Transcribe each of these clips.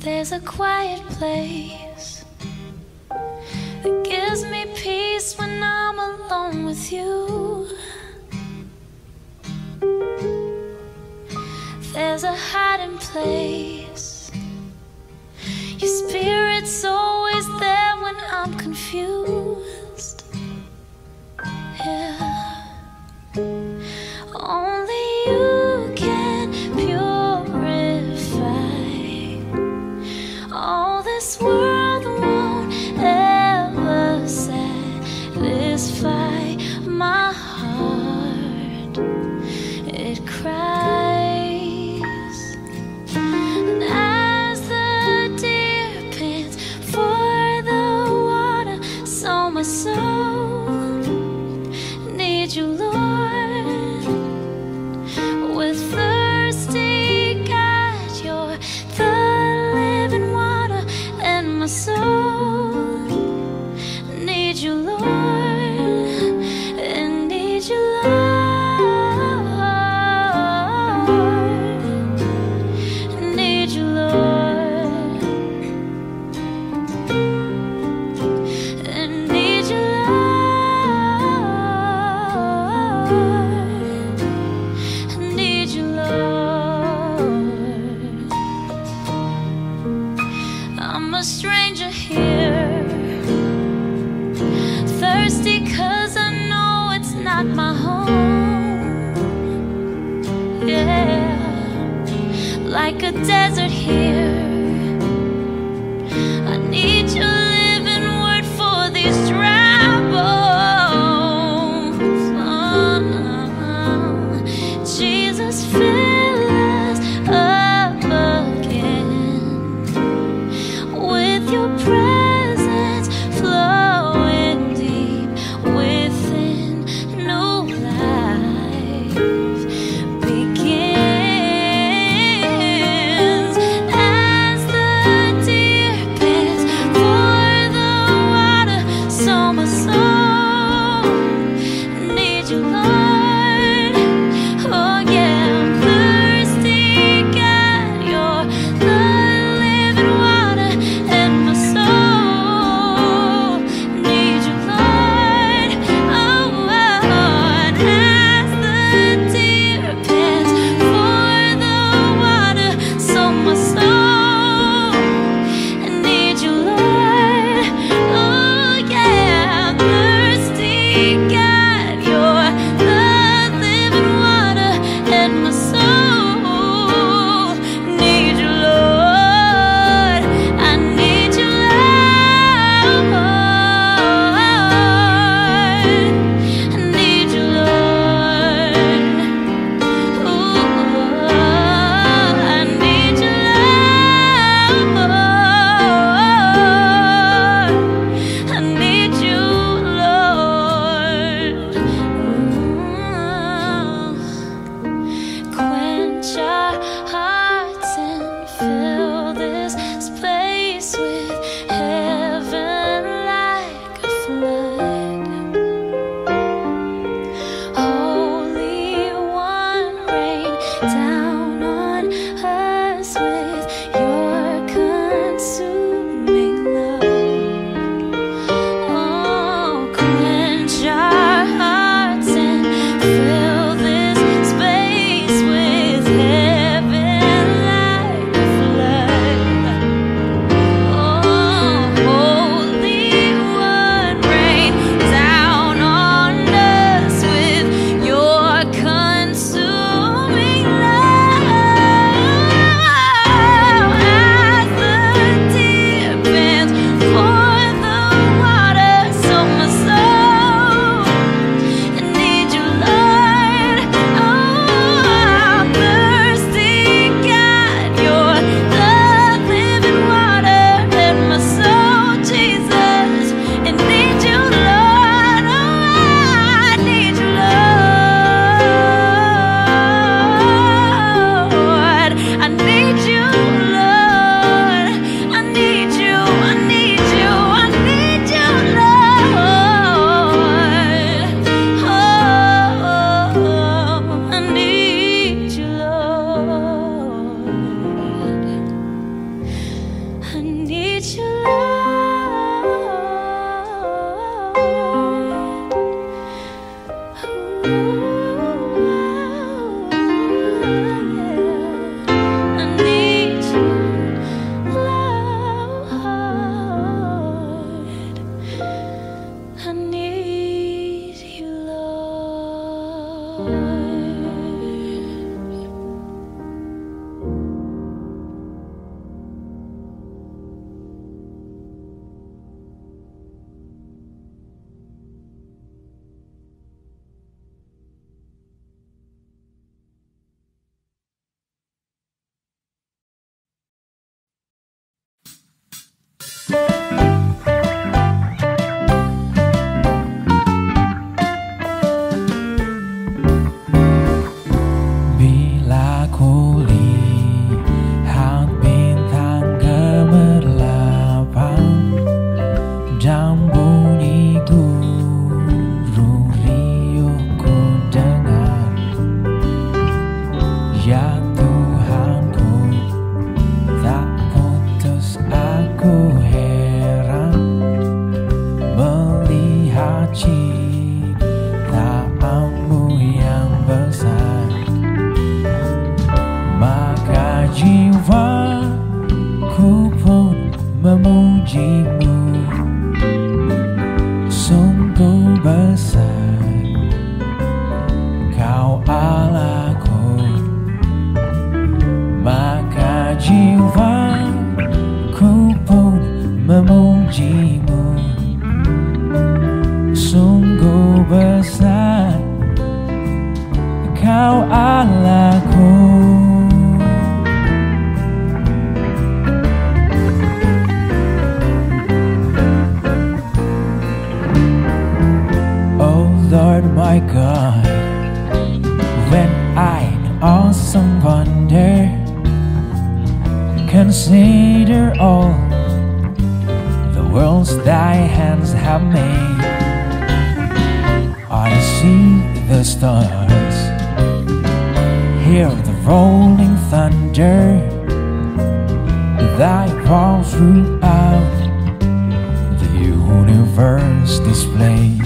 There's a quiet place that gives me peace when I'm alone with you. There's a hiding place. Your spirit's always there when I'm confused. Yeah. Only you can purify. All this world won't ever satisfy my heart. It cries, and as the deer pants for the water, so my soul needs you, Lord. With thirsty God, you're the living water, and my soul needs you, Lord, and needs you, Lord, need you, Lord, and need you, Lord, need you, Lord. I'm a stranger here, thirsty 'cause I know it's not my home. Yeah, like a desert here. I need your living word for these dry bones. Jesus, fill us up again with your presence flowing deep within. New life begins as the deer pants for the water, so my soul needs you, Lord. Oh yeah, I'm thirsty, God, you're the living water, and my soul needs you, Lord. Oh, and as the deer pants for the water, so my soul needs you, Lord. Oh yeah, I'm thirsty, God, you're the living water, and my soul needs you, Lord. I need you, Lord. I need you, Lord. Ooh, I need you, Lord. I need you, Lord. Quench our hearts and fill this space with heaven like a flood. cintamu yang besar, maka jiwaku pun memujimu. Sungguh besar Kau Allahku, maka jiwaku pun memujimu. Sungguh besar Kau Allahku. Oh Lord my God, when I in awesome wonder consider all the worlds thy hands have made, I see the stars, hear the rolling thunder, thy power throughout the universe displayed.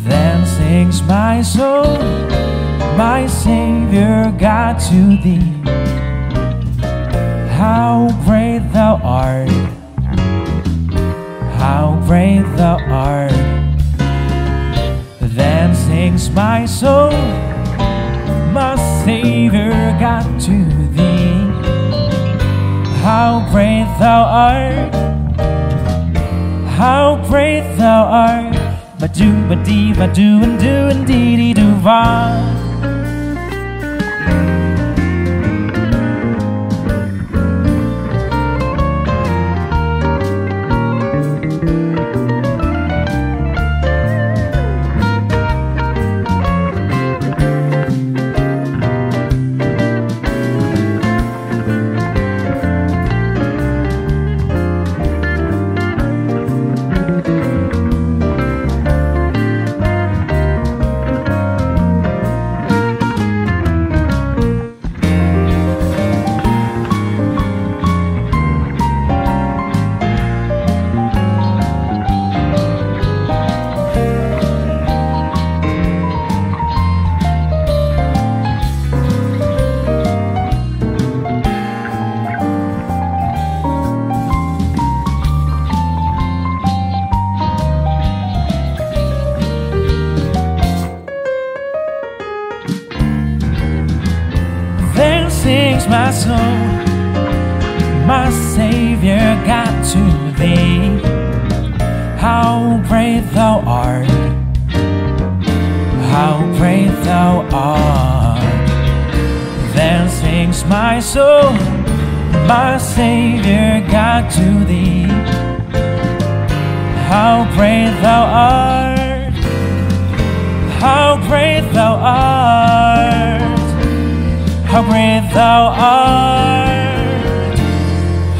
Then sings my soul, my Savior God, to thee. How great thou art, how great thou art. Then sings my soul, my Savior God, to thee. How great thou art, how great thou art. Ba-do, ba-dee, ba-do, and do, and dee, do, va. My soul, my Savior God, to thee. How great thou art, how great thou art. Then sings my soul, my Savior God, to thee. How great thou art, how great thou art. How great thou art,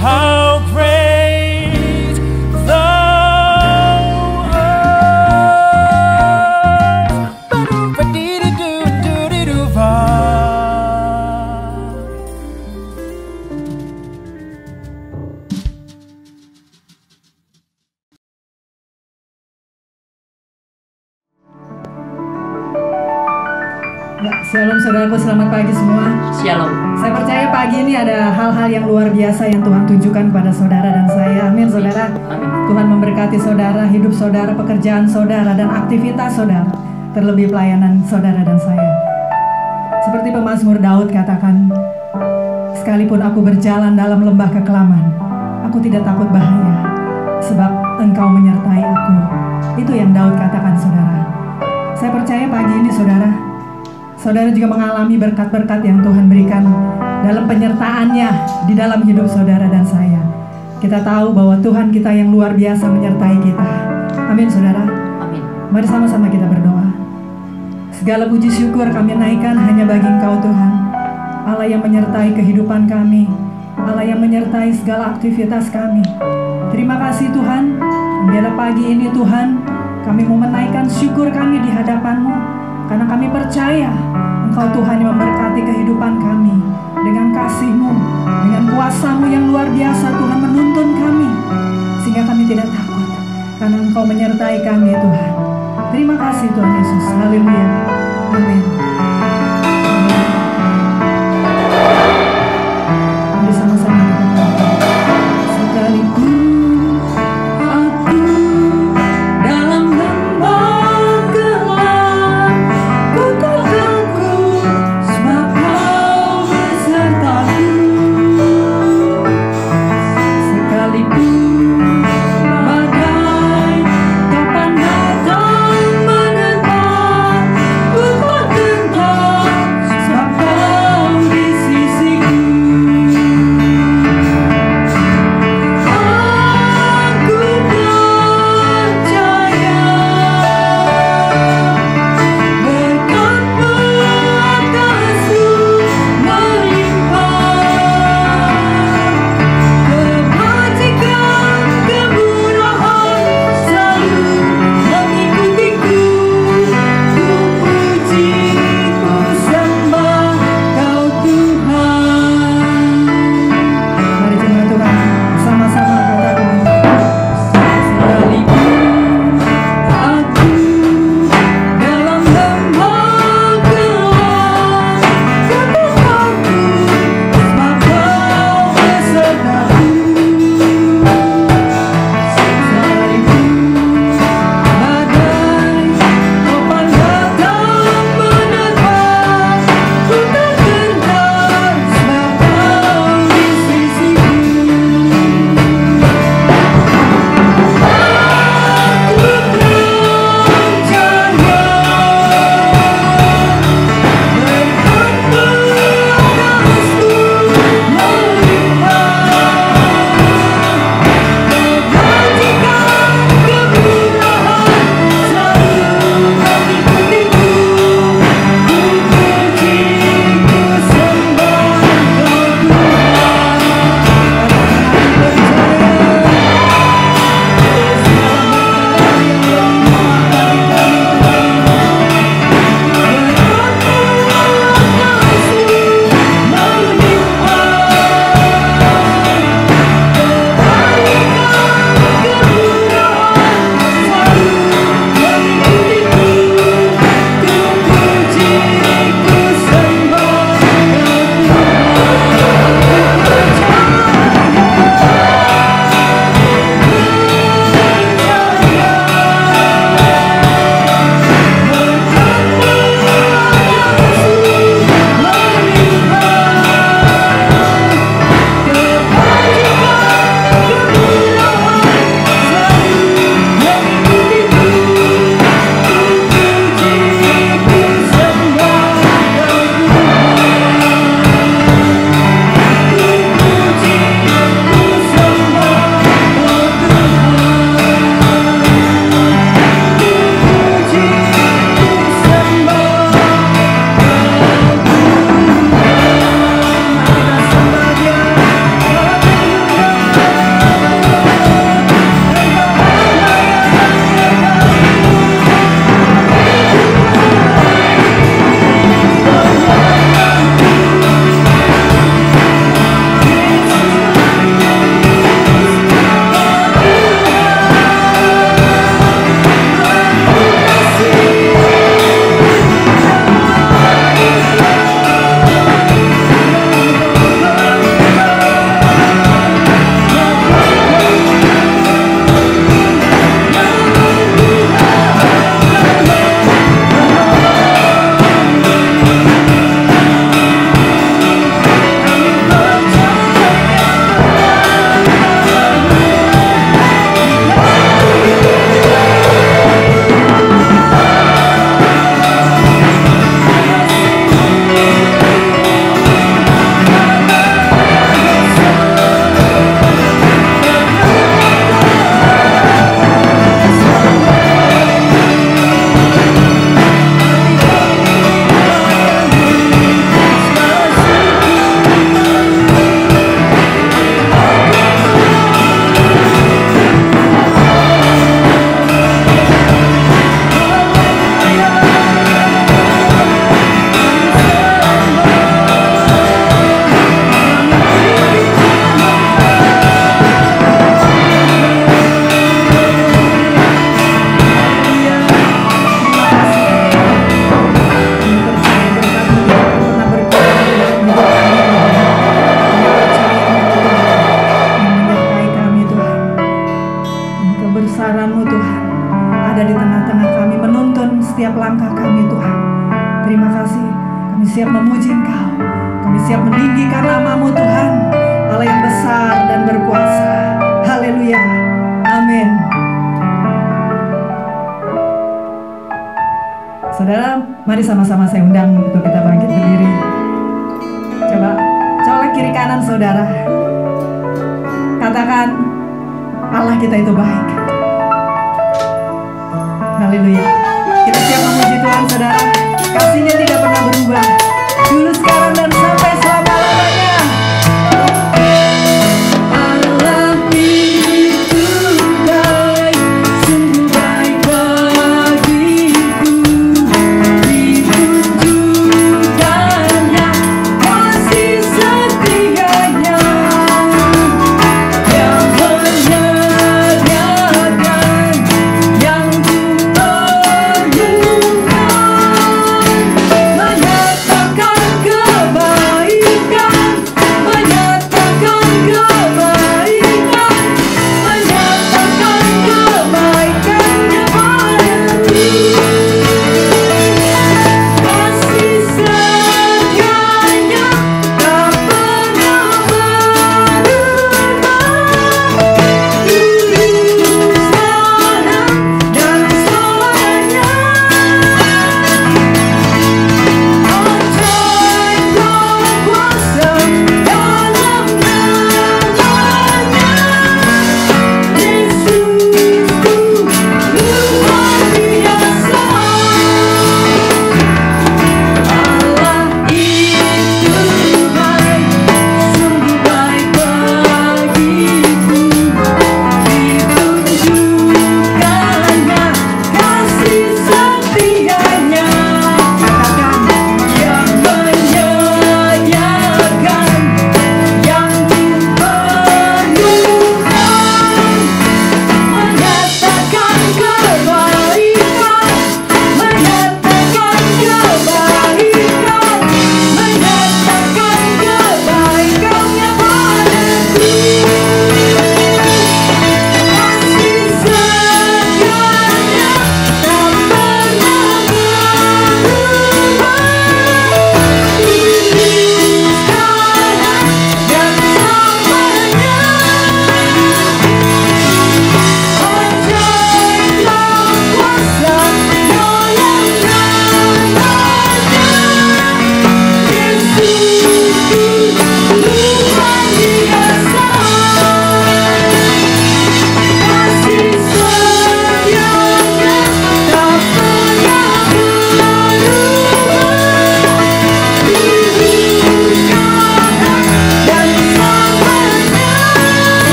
how great thou art. Ba-do-ba-dee-doo-doo-doo-doo-va. Shalom saudaraku, selamat pagi semua. Shalom. Saya percaya pagi ini ada hal-hal yang luar biasa yang Tuhan tunjukkan pada saudara dan saya. Amin saudara. Amin. Tuhan memberkati saudara, hidup saudara, pekerjaan saudara, dan aktivitas saudara. Terlebih pelayanan saudara dan saya. Seperti pemazmur Daud katakan, sekalipun aku berjalan dalam lembah kekelaman, aku tidak takut bahaya, sebab Engkau menyertai aku. Itu yang Daud katakan saudara. Saya percaya pagi ini saudara, saudara juga mengalami berkat-berkat yang Tuhan berikan dalam penyertaannya di dalam hidup saudara dan saya. Kita tahu bahwa Tuhan kita yang luar biasa menyertai kita. Amin saudara. Amin. Mari sama-sama kita berdoa. Segala puji syukur kami naikkan hanya bagi Engkau Tuhan, Allah yang menyertai kehidupan kami, Allah yang menyertai segala aktivitas kami. Terima kasih Tuhan, biarlah pagi ini Tuhan, kami mau menaikkan syukur kami di hadapan-Mu. Karena kami percaya Engkau Tuhan yang memberkati kehidupan kami dengan kasih-Mu, dengan kuasa-Mu yang luar biasa Tuhan menuntun kami, sehingga kami tidak takut. karena Engkau menyertai kami Tuhan. Terima kasih Tuhan Yesus. Haleluya. Amin. Mari sama-sama kita berdoa. Sekalipun aku dalam lembah gelap, ku tak takut sebab Kau besertaku. Sekalipun badai topan datang menerpa, ku tak tengah-tengah kami, menuntun setiap langkah kami Tuhan. Terima kasih, kami siap memuji Engkau, kami siap meninggikan nama-Mu Tuhan, Allah yang besar dan berkuasa. Haleluya, amin. Saudara, mari sama-sama saya undang untuk kita bangkit berdiri. Coba colek kiri kanan saudara. Katakan, Allah kita itu baik. Haleluya. Kita siap memuji Tuhan saudara. Kasih-Nya tidak pernah berubah, dulu, sekarang, dan sampai selama-lamanya. Allah itu baik, sungguh baik bagiku. Ditunjukkannya kasih setianya yang menyediakan yang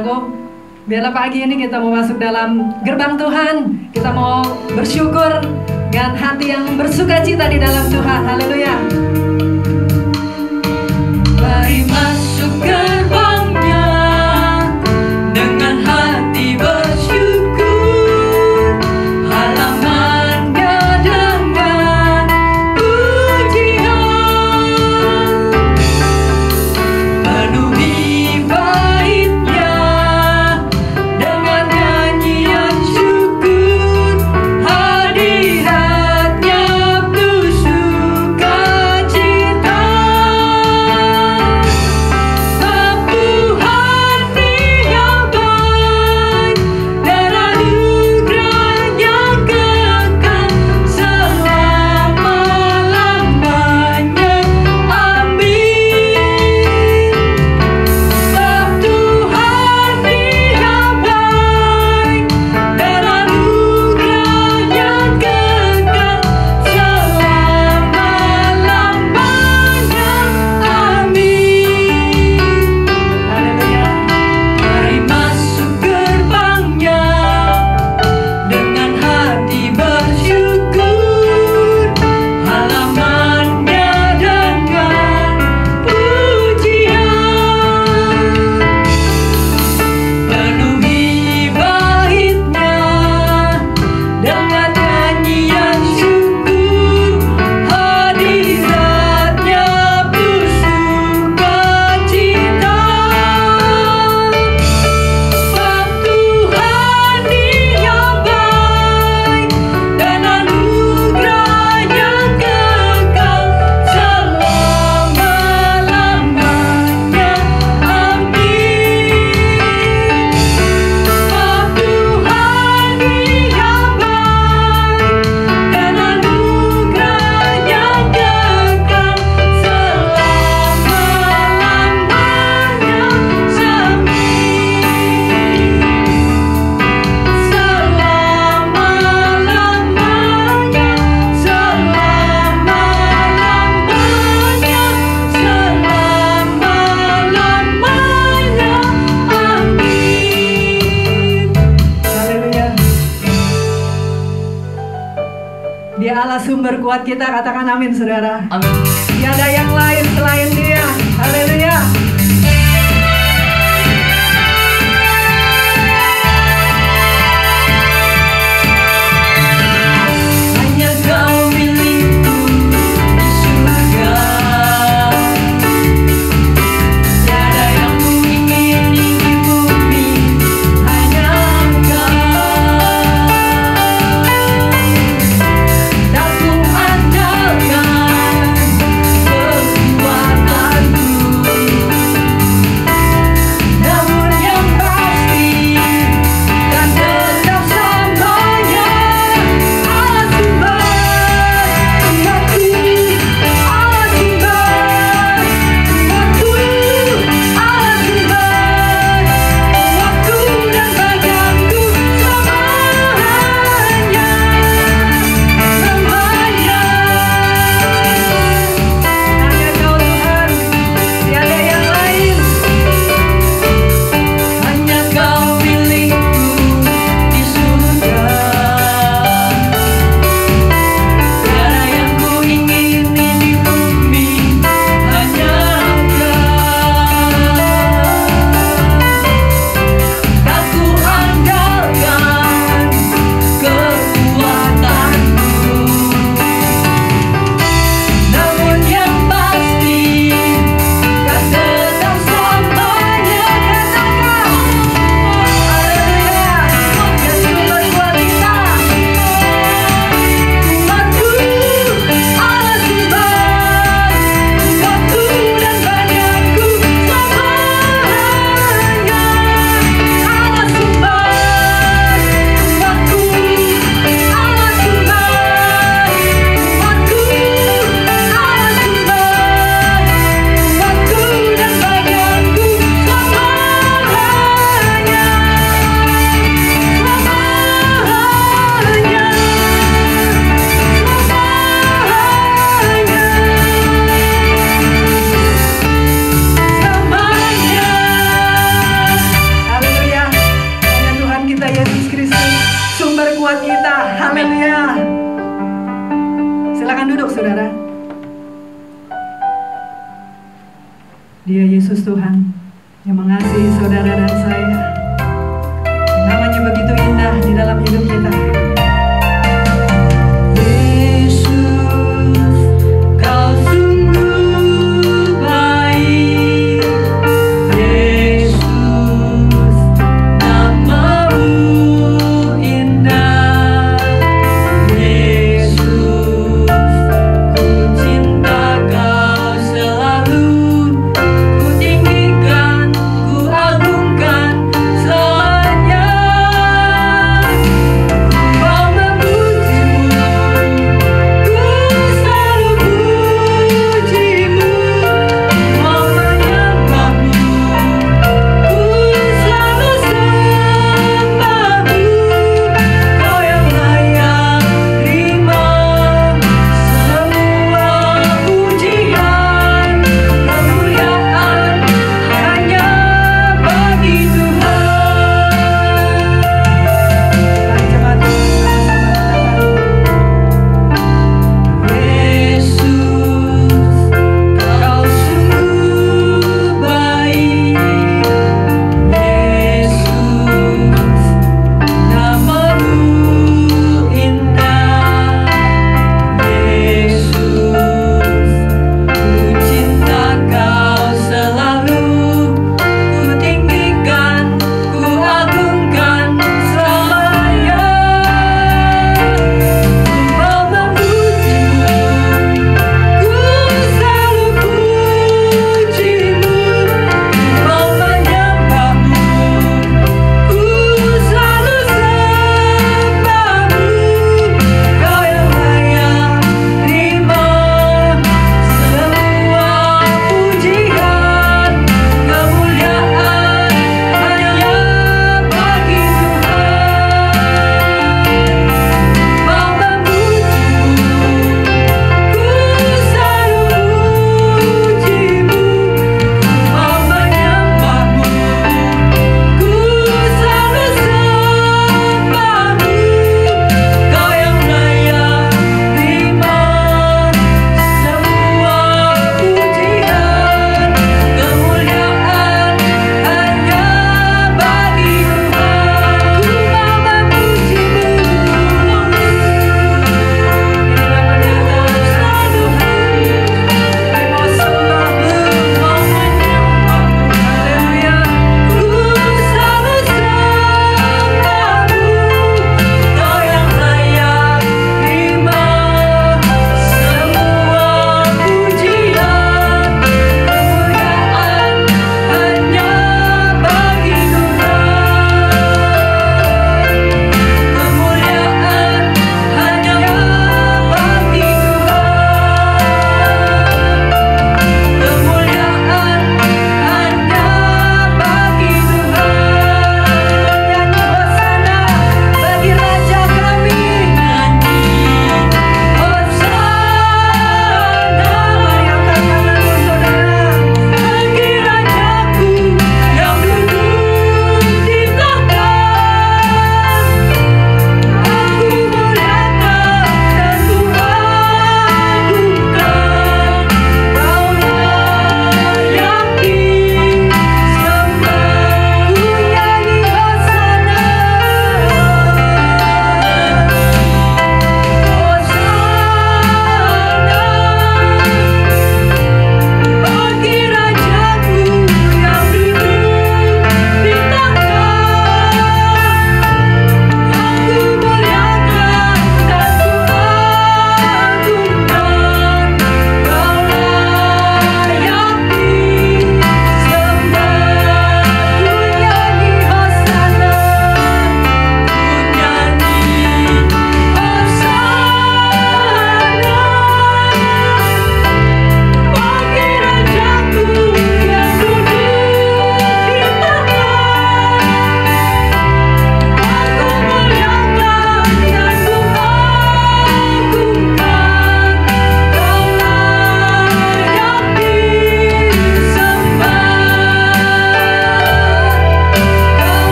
ku Biarlah pagi ini kita mau masuk dalam gerbang Tuhan. Kita mau bersyukur dengan hati yang bersukacita di dalam Tuhan. Haleluya. Mari masuk gerbangnya dengan hati bersyukur, halamannya dengan pujian, penuhi baitnya dengan nyanyian syukur, hadiratnya penuh sukacita. sumber kuat kita. Katakan amin, saudara. Amin. Tiada yang lain selain Dia. Haleluya. Hanya Kau milikku di surga. Tiada yang ku ingini di bumi, hanya Kau. Tak ku andalkan kekuatanku, namun yang pasti kan tetap selamanya Allah sumber hidupku, Allah sumber hidupku, Allah sumber waktu dan bagianku selamanya, selamanya. Hanya Kau Tuhan, tiada yang lain. Hanya Kau milikku di surga. Tiada yang ku ingini di bumi, hanya Kau. Tak ku andalkan kekuatanku, namun yang pasti kan tetap selamanya. Katakan haleluya. Ya sumber kuat kita, kuatku Allah sumber, kuatku dan bagianku selamanya. Allah sumber kuatku, Allah sumber kuatku, Allah sumber kuatku dan bagianku selamanya, selamanya. Haleluya. Hanya Tuhan kita Yesus Kristus, sumber kuat kita. Haleluya. Silakan duduk, saudara. Dia Yesus Tuhan yang mengasihi saudara dan saya. Namanya begitu indah di dalam hidup kita. Yesus, Kau sungguh baik. Yesus, nama-Mu indah. Yesus, ku cinta Kau selalu. Ku tinggikan, ku agungkan selamanya.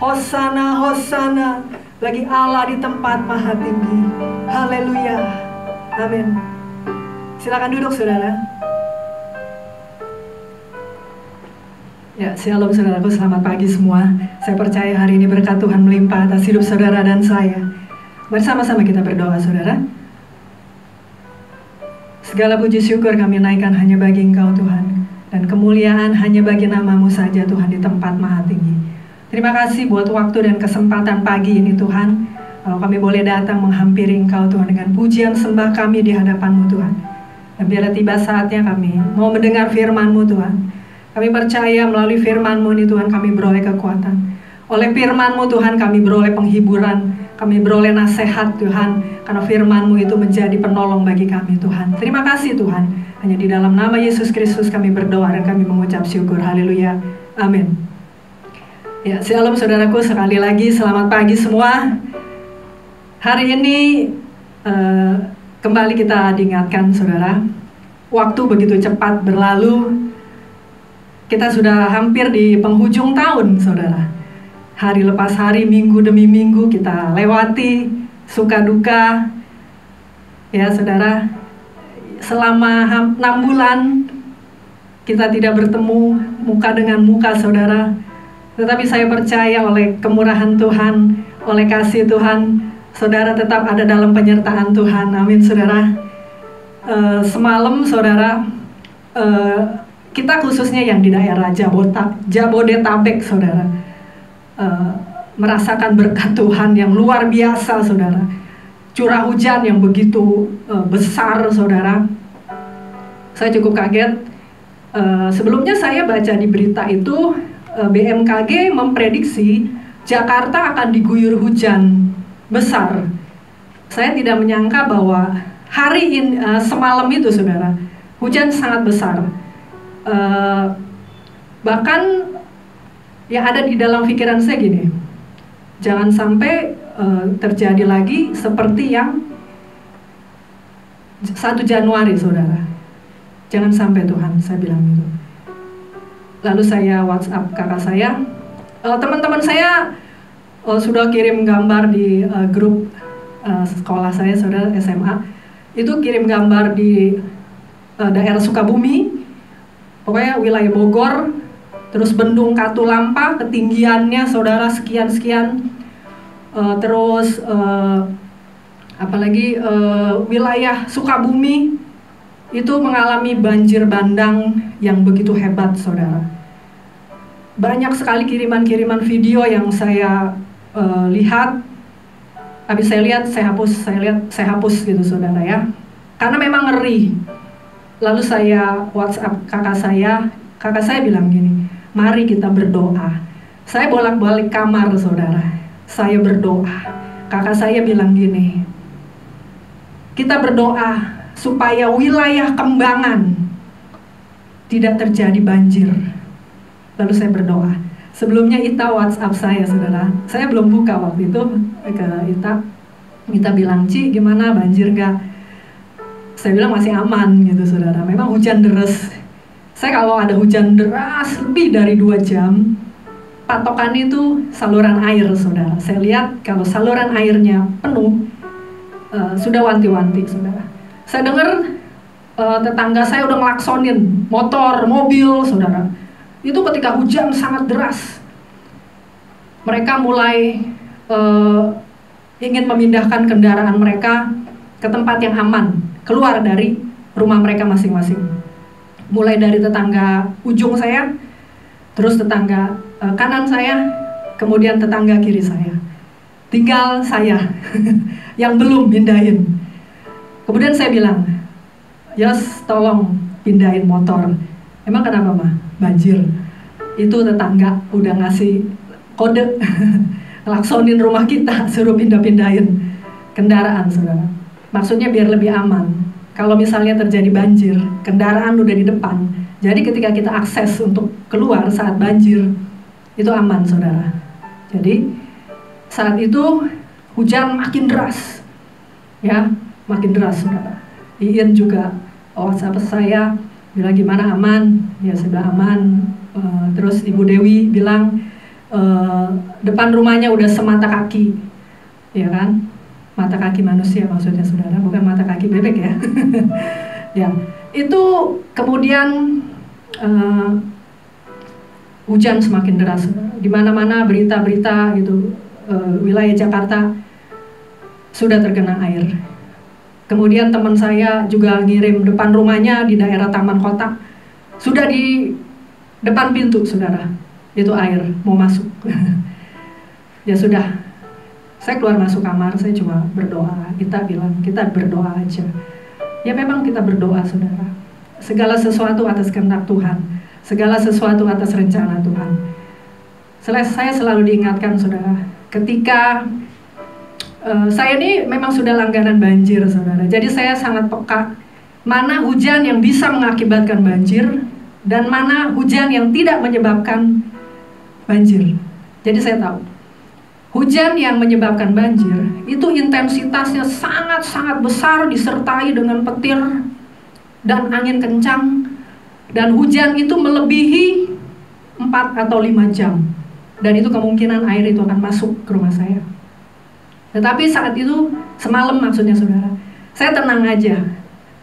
Hosana, Hosana bagi Allah di tempat maha tinggi. Haleluya. Amin. Silakan duduk saudara. Ya, shalom saudaraku, selamat pagi semua. Saya percaya hari ini berkat Tuhan melimpah atas hidup saudara dan saya. Mari sama-sama kita berdoa saudara. Segala puji syukur kami naikkan hanya bagi Engkau Tuhan, dan kemuliaan hanya bagi nama-Mu saja Tuhan di tempat maha tinggi. Terima kasih buat waktu dan kesempatan pagi ini Tuhan. Kalau kami boleh datang menghampiri Engkau Tuhan dengan pujian sembah kami di hadapan-Mu Tuhan. Dan biarlah tiba saatnya kami mau mendengar firman-Mu Tuhan. Kami percaya melalui firman-Mu ini Tuhan kami beroleh kekuatan. Oleh firman-Mu Tuhan kami beroleh penghiburan, kami beroleh nasihat Tuhan. Karena firman-Mu itu menjadi penolong bagi kami Tuhan. Terima kasih Tuhan. Hanya di dalam nama Yesus Kristus kami berdoa dan kami mengucap syukur. Haleluya. Amin. Ya, shalom saudaraku, sekali lagi selamat pagi semua. Hari ini kembali kita diingatkan saudara. Waktu begitu cepat berlalu. Kita sudah hampir di penghujung tahun, saudara. Hari lepas hari, minggu demi minggu kita lewati, suka duka. Ya, saudara, selama 6 bulan kita tidak bertemu muka dengan muka, saudara. Tetapi saya percaya oleh kemurahan Tuhan, oleh kasih Tuhan, saudara tetap ada dalam penyertaan Tuhan. Amin, saudara. Semalam, saudara, kita khususnya yang di daerah Jabodetabek, saudara, merasakan berkat Tuhan yang luar biasa, saudara. Curah hujan yang begitu besar, saudara. Saya cukup kaget. Sebelumnya saya baca di berita itu, BMKG memprediksi Jakarta akan diguyur hujan besar. Saya tidak menyangka bahwa hari ini, semalam itu, saudara, hujan sangat besar. Bahkan yang ada di dalam pikiran saya gini, jangan sampai terjadi lagi seperti yang 1 Januari saudara. Jangan sampai Tuhan, saya bilang gitu. Lalu saya WhatsApp kakak saya, teman-teman saya sudah kirim gambar di grup sekolah saya, saudara, SMA. Itu kirim gambar di daerah Sukabumi, pokoknya wilayah Bogor, terus Bendung Katulampa, ketinggiannya saudara sekian-sekian, terus apalagi wilayah Sukabumi itu mengalami banjir bandang yang begitu hebat, saudara. Banyak sekali kiriman-kiriman video yang saya lihat. Habis saya lihat, saya hapus gitu, saudara ya. Karena memang ngeri. Lalu saya WhatsApp kakak saya bilang gini, mari kita berdoa. Saya bolak-balik kamar, saudara. Saya berdoa. Kakak saya bilang gini, kita berdoa supaya wilayah Kembangan tidak terjadi banjir. Lalu saya berdoa. Sebelumnya Ita WhatsApp saya, saudara. Saya belum buka waktu itu ke Ita. Ita bilang, Ci, gimana, banjir gak? Saya bilang masih aman gitu, saudara. Memang hujan deras. Saya kalau ada hujan deras lebih dari 2 jam, patokan itu saluran air, saudara. Saya lihat kalau saluran airnya penuh, sudah wanti-wanti, saudara. Saya dengar tetangga saya udah ngelaksonin motor, mobil, saudara. Itu ketika hujan sangat deras. Mereka mulai ingin memindahkan kendaraan mereka ke tempat yang aman, keluar dari rumah mereka masing-masing. Mulai dari tetangga ujung saya, terus tetangga kanan saya, kemudian tetangga kiri saya. Tinggal saya yang belum pindahin. Kemudian saya bilang, Yos, tolong pindahin motor. Emang kenapa, mah? Banjir. Itu tetangga udah ngasih kode, laksonin rumah kita, suruh pindah-pindahin kendaraan, saudara. Maksudnya biar lebih aman. Kalau misalnya terjadi banjir, kendaraan udah di depan. Jadi ketika kita akses untuk keluar saat banjir, itu aman, saudara. Jadi saat itu hujan makin deras, ya, makin deras, saudara. Iin juga WhatsApp saya bilang gimana, aman? Ya, saya bilang aman. Terus Ibu Dewi bilang depan rumahnya udah semata kaki, ya kan? Mata kaki manusia maksudnya saudara, bukan mata kaki bebek ya. Ya, itu kemudian hujan semakin deras. Di mana-mana berita-berita gitu, wilayah Jakarta sudah tergenang air. Kemudian teman saya juga ngirim depan rumahnya di daerah Taman Kota, sudah di depan pintu saudara, itu air mau masuk. Ya sudah, saya keluar masuk kamar, saya cuma berdoa. Kita bilang, kita berdoa aja. Ya memang kita berdoa saudara. Segala sesuatu atas kehendak Tuhan, segala sesuatu atas rencana Tuhan. Saya selalu diingatkan saudara, ketika saya ini memang sudah langganan banjir saudara. Jadi saya sangat peka mana hujan yang bisa mengakibatkan banjir dan mana hujan yang tidak menyebabkan banjir. Jadi saya tahu hujan yang menyebabkan banjir itu intensitasnya sangat-sangat besar, disertai dengan petir dan angin kencang, dan hujan itu melebihi 4 atau 5 jam, dan itu kemungkinan air itu akan masuk ke rumah saya. Tetapi saat itu, semalam maksudnya saudara, saya tenang aja.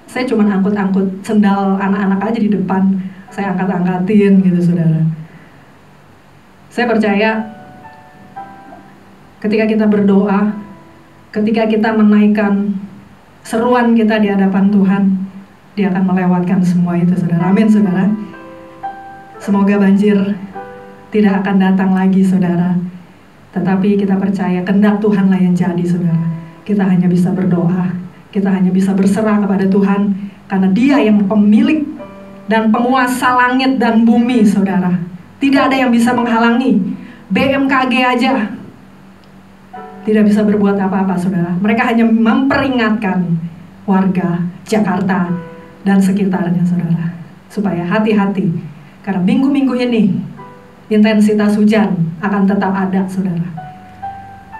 Saya cuma angkut-angkut sendal anak-anak aja di depan, saya angkat-angkatin gitu saudara. Saya percaya ketika kita berdoa, ketika kita menaikkan seruan kita di hadapan Tuhan, Dia akan melewatkan semua itu saudara. Amin saudara. Semoga banjir tidak akan datang lagi saudara. Tetapi kita percaya kehendak Tuhanlah yang jadi saudara. Kita hanya bisa berdoa, kita hanya bisa berserah kepada Tuhan, karena Dia yang pemilik dan penguasa langit dan bumi saudara. Tidak ada yang bisa menghalangi. BMKG aja tidak bisa berbuat apa-apa saudara. Mereka hanya memperingatkan warga Jakarta dan sekitarnya saudara, supaya hati-hati, karena minggu-minggu ini intensitas hujan akan tetap ada saudara.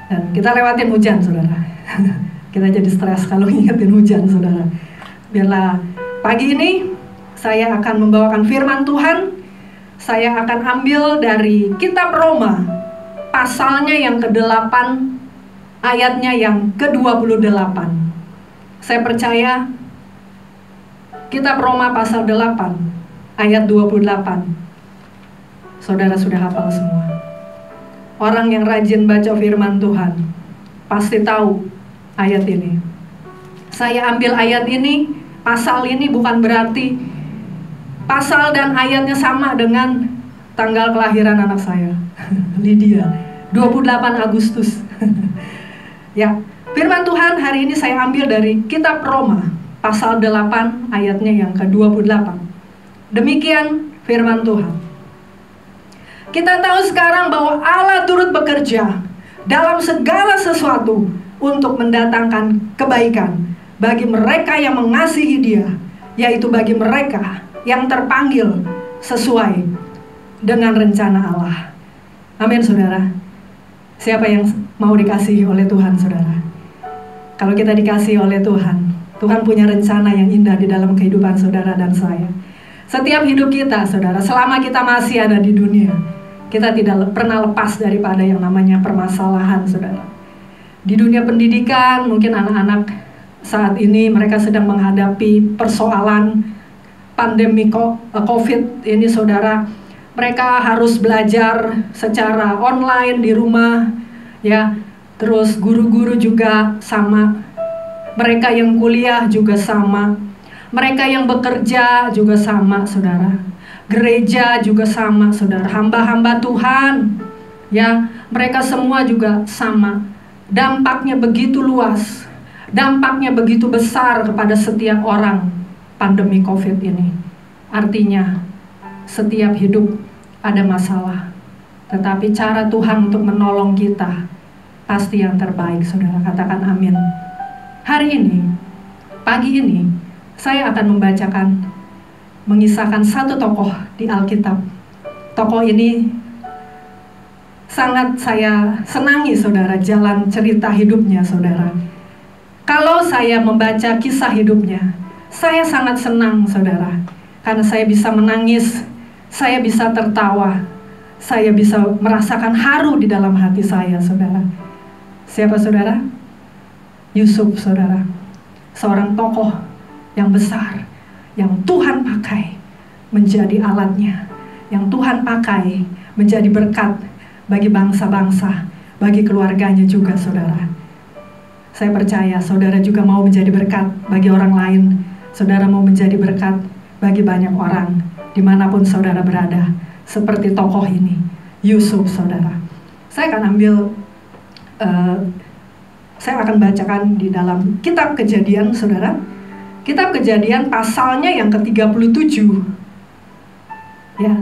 Dan kita lewatin hujan saudara. Kita jadi stres kalau ingetin hujan saudara. Biarlah pagi ini saya akan membawakan firman Tuhan. Saya akan ambil dari kitab Roma, pasalnya yang ke-8, ayatnya yang ke-28. Saya percaya kitab Roma pasal 8 ayat 28 saudara sudah hafal semua. Orang yang rajin baca firman Tuhan pasti tahu ayat ini. Saya ambil ayat ini, pasal ini bukan berarti pasal dan ayatnya sama dengan tanggal kelahiran anak saya, Lydia, 28 Agustus. Ya, firman Tuhan hari ini saya ambil dari kitab Roma pasal 8 ayatnya yang ke-28. Demikian firman Tuhan. Kita tahu sekarang bahwa Allah turut bekerja dalam segala sesuatu untuk mendatangkan kebaikan bagi mereka yang mengasihi Dia, yaitu bagi mereka yang terpanggil sesuai dengan rencana Allah. Amin saudara. Siapa yang mau dikasihi oleh Tuhan saudara? Kalau kita dikasihi oleh Tuhan, Tuhan punya rencana yang indah di dalam kehidupan saudara dan saya. Setiap hidup kita saudara, selama kita masih ada di dunia, kita tidak pernah lepas daripada yang namanya permasalahan saudara. Di dunia pendidikan, mungkin anak-anak saat ini mereka sedang menghadapi persoalan pandemi COVID ini saudara. Mereka harus belajar secara online di rumah, ya. Terus guru-guru juga sama. Mereka yang kuliah juga sama. Mereka yang bekerja juga sama saudara. Gereja juga sama saudara, hamba-hamba Tuhan, ya, mereka semua juga sama. Dampaknya begitu luas, dampaknya begitu besar kepada setiap orang pandemi COVID ini. Artinya setiap hidup ada masalah, tetapi cara Tuhan untuk menolong kita pasti yang terbaik saudara. Katakan amin. Hari ini, pagi ini, saya akan mengisahkan satu tokoh di Alkitab. Tokoh ini sangat saya senangi saudara, jalan cerita hidupnya saudara. Kalau saya membaca kisah hidupnya, saya sangat senang saudara, karena saya bisa menangis, saya bisa tertawa, saya bisa merasakan haru di dalam hati saya, saudara. Siapa saudara? Yusuf, saudara. Seorang tokoh yang besar, yang Tuhan pakai menjadi alatnya, yang Tuhan pakai menjadi berkat bagi bangsa-bangsa, bagi keluarganya juga, saudara. Saya percaya saudara juga mau menjadi berkat bagi orang lain. Saudara mau menjadi berkat bagi banyak orang, dimanapun saudara berada. Seperti tokoh ini, Yusuf, saudara. Saya akan saya akan bacakan di dalam kitab Kejadian, saudara. Kitab Kejadian pasalnya yang ke-37. Ya.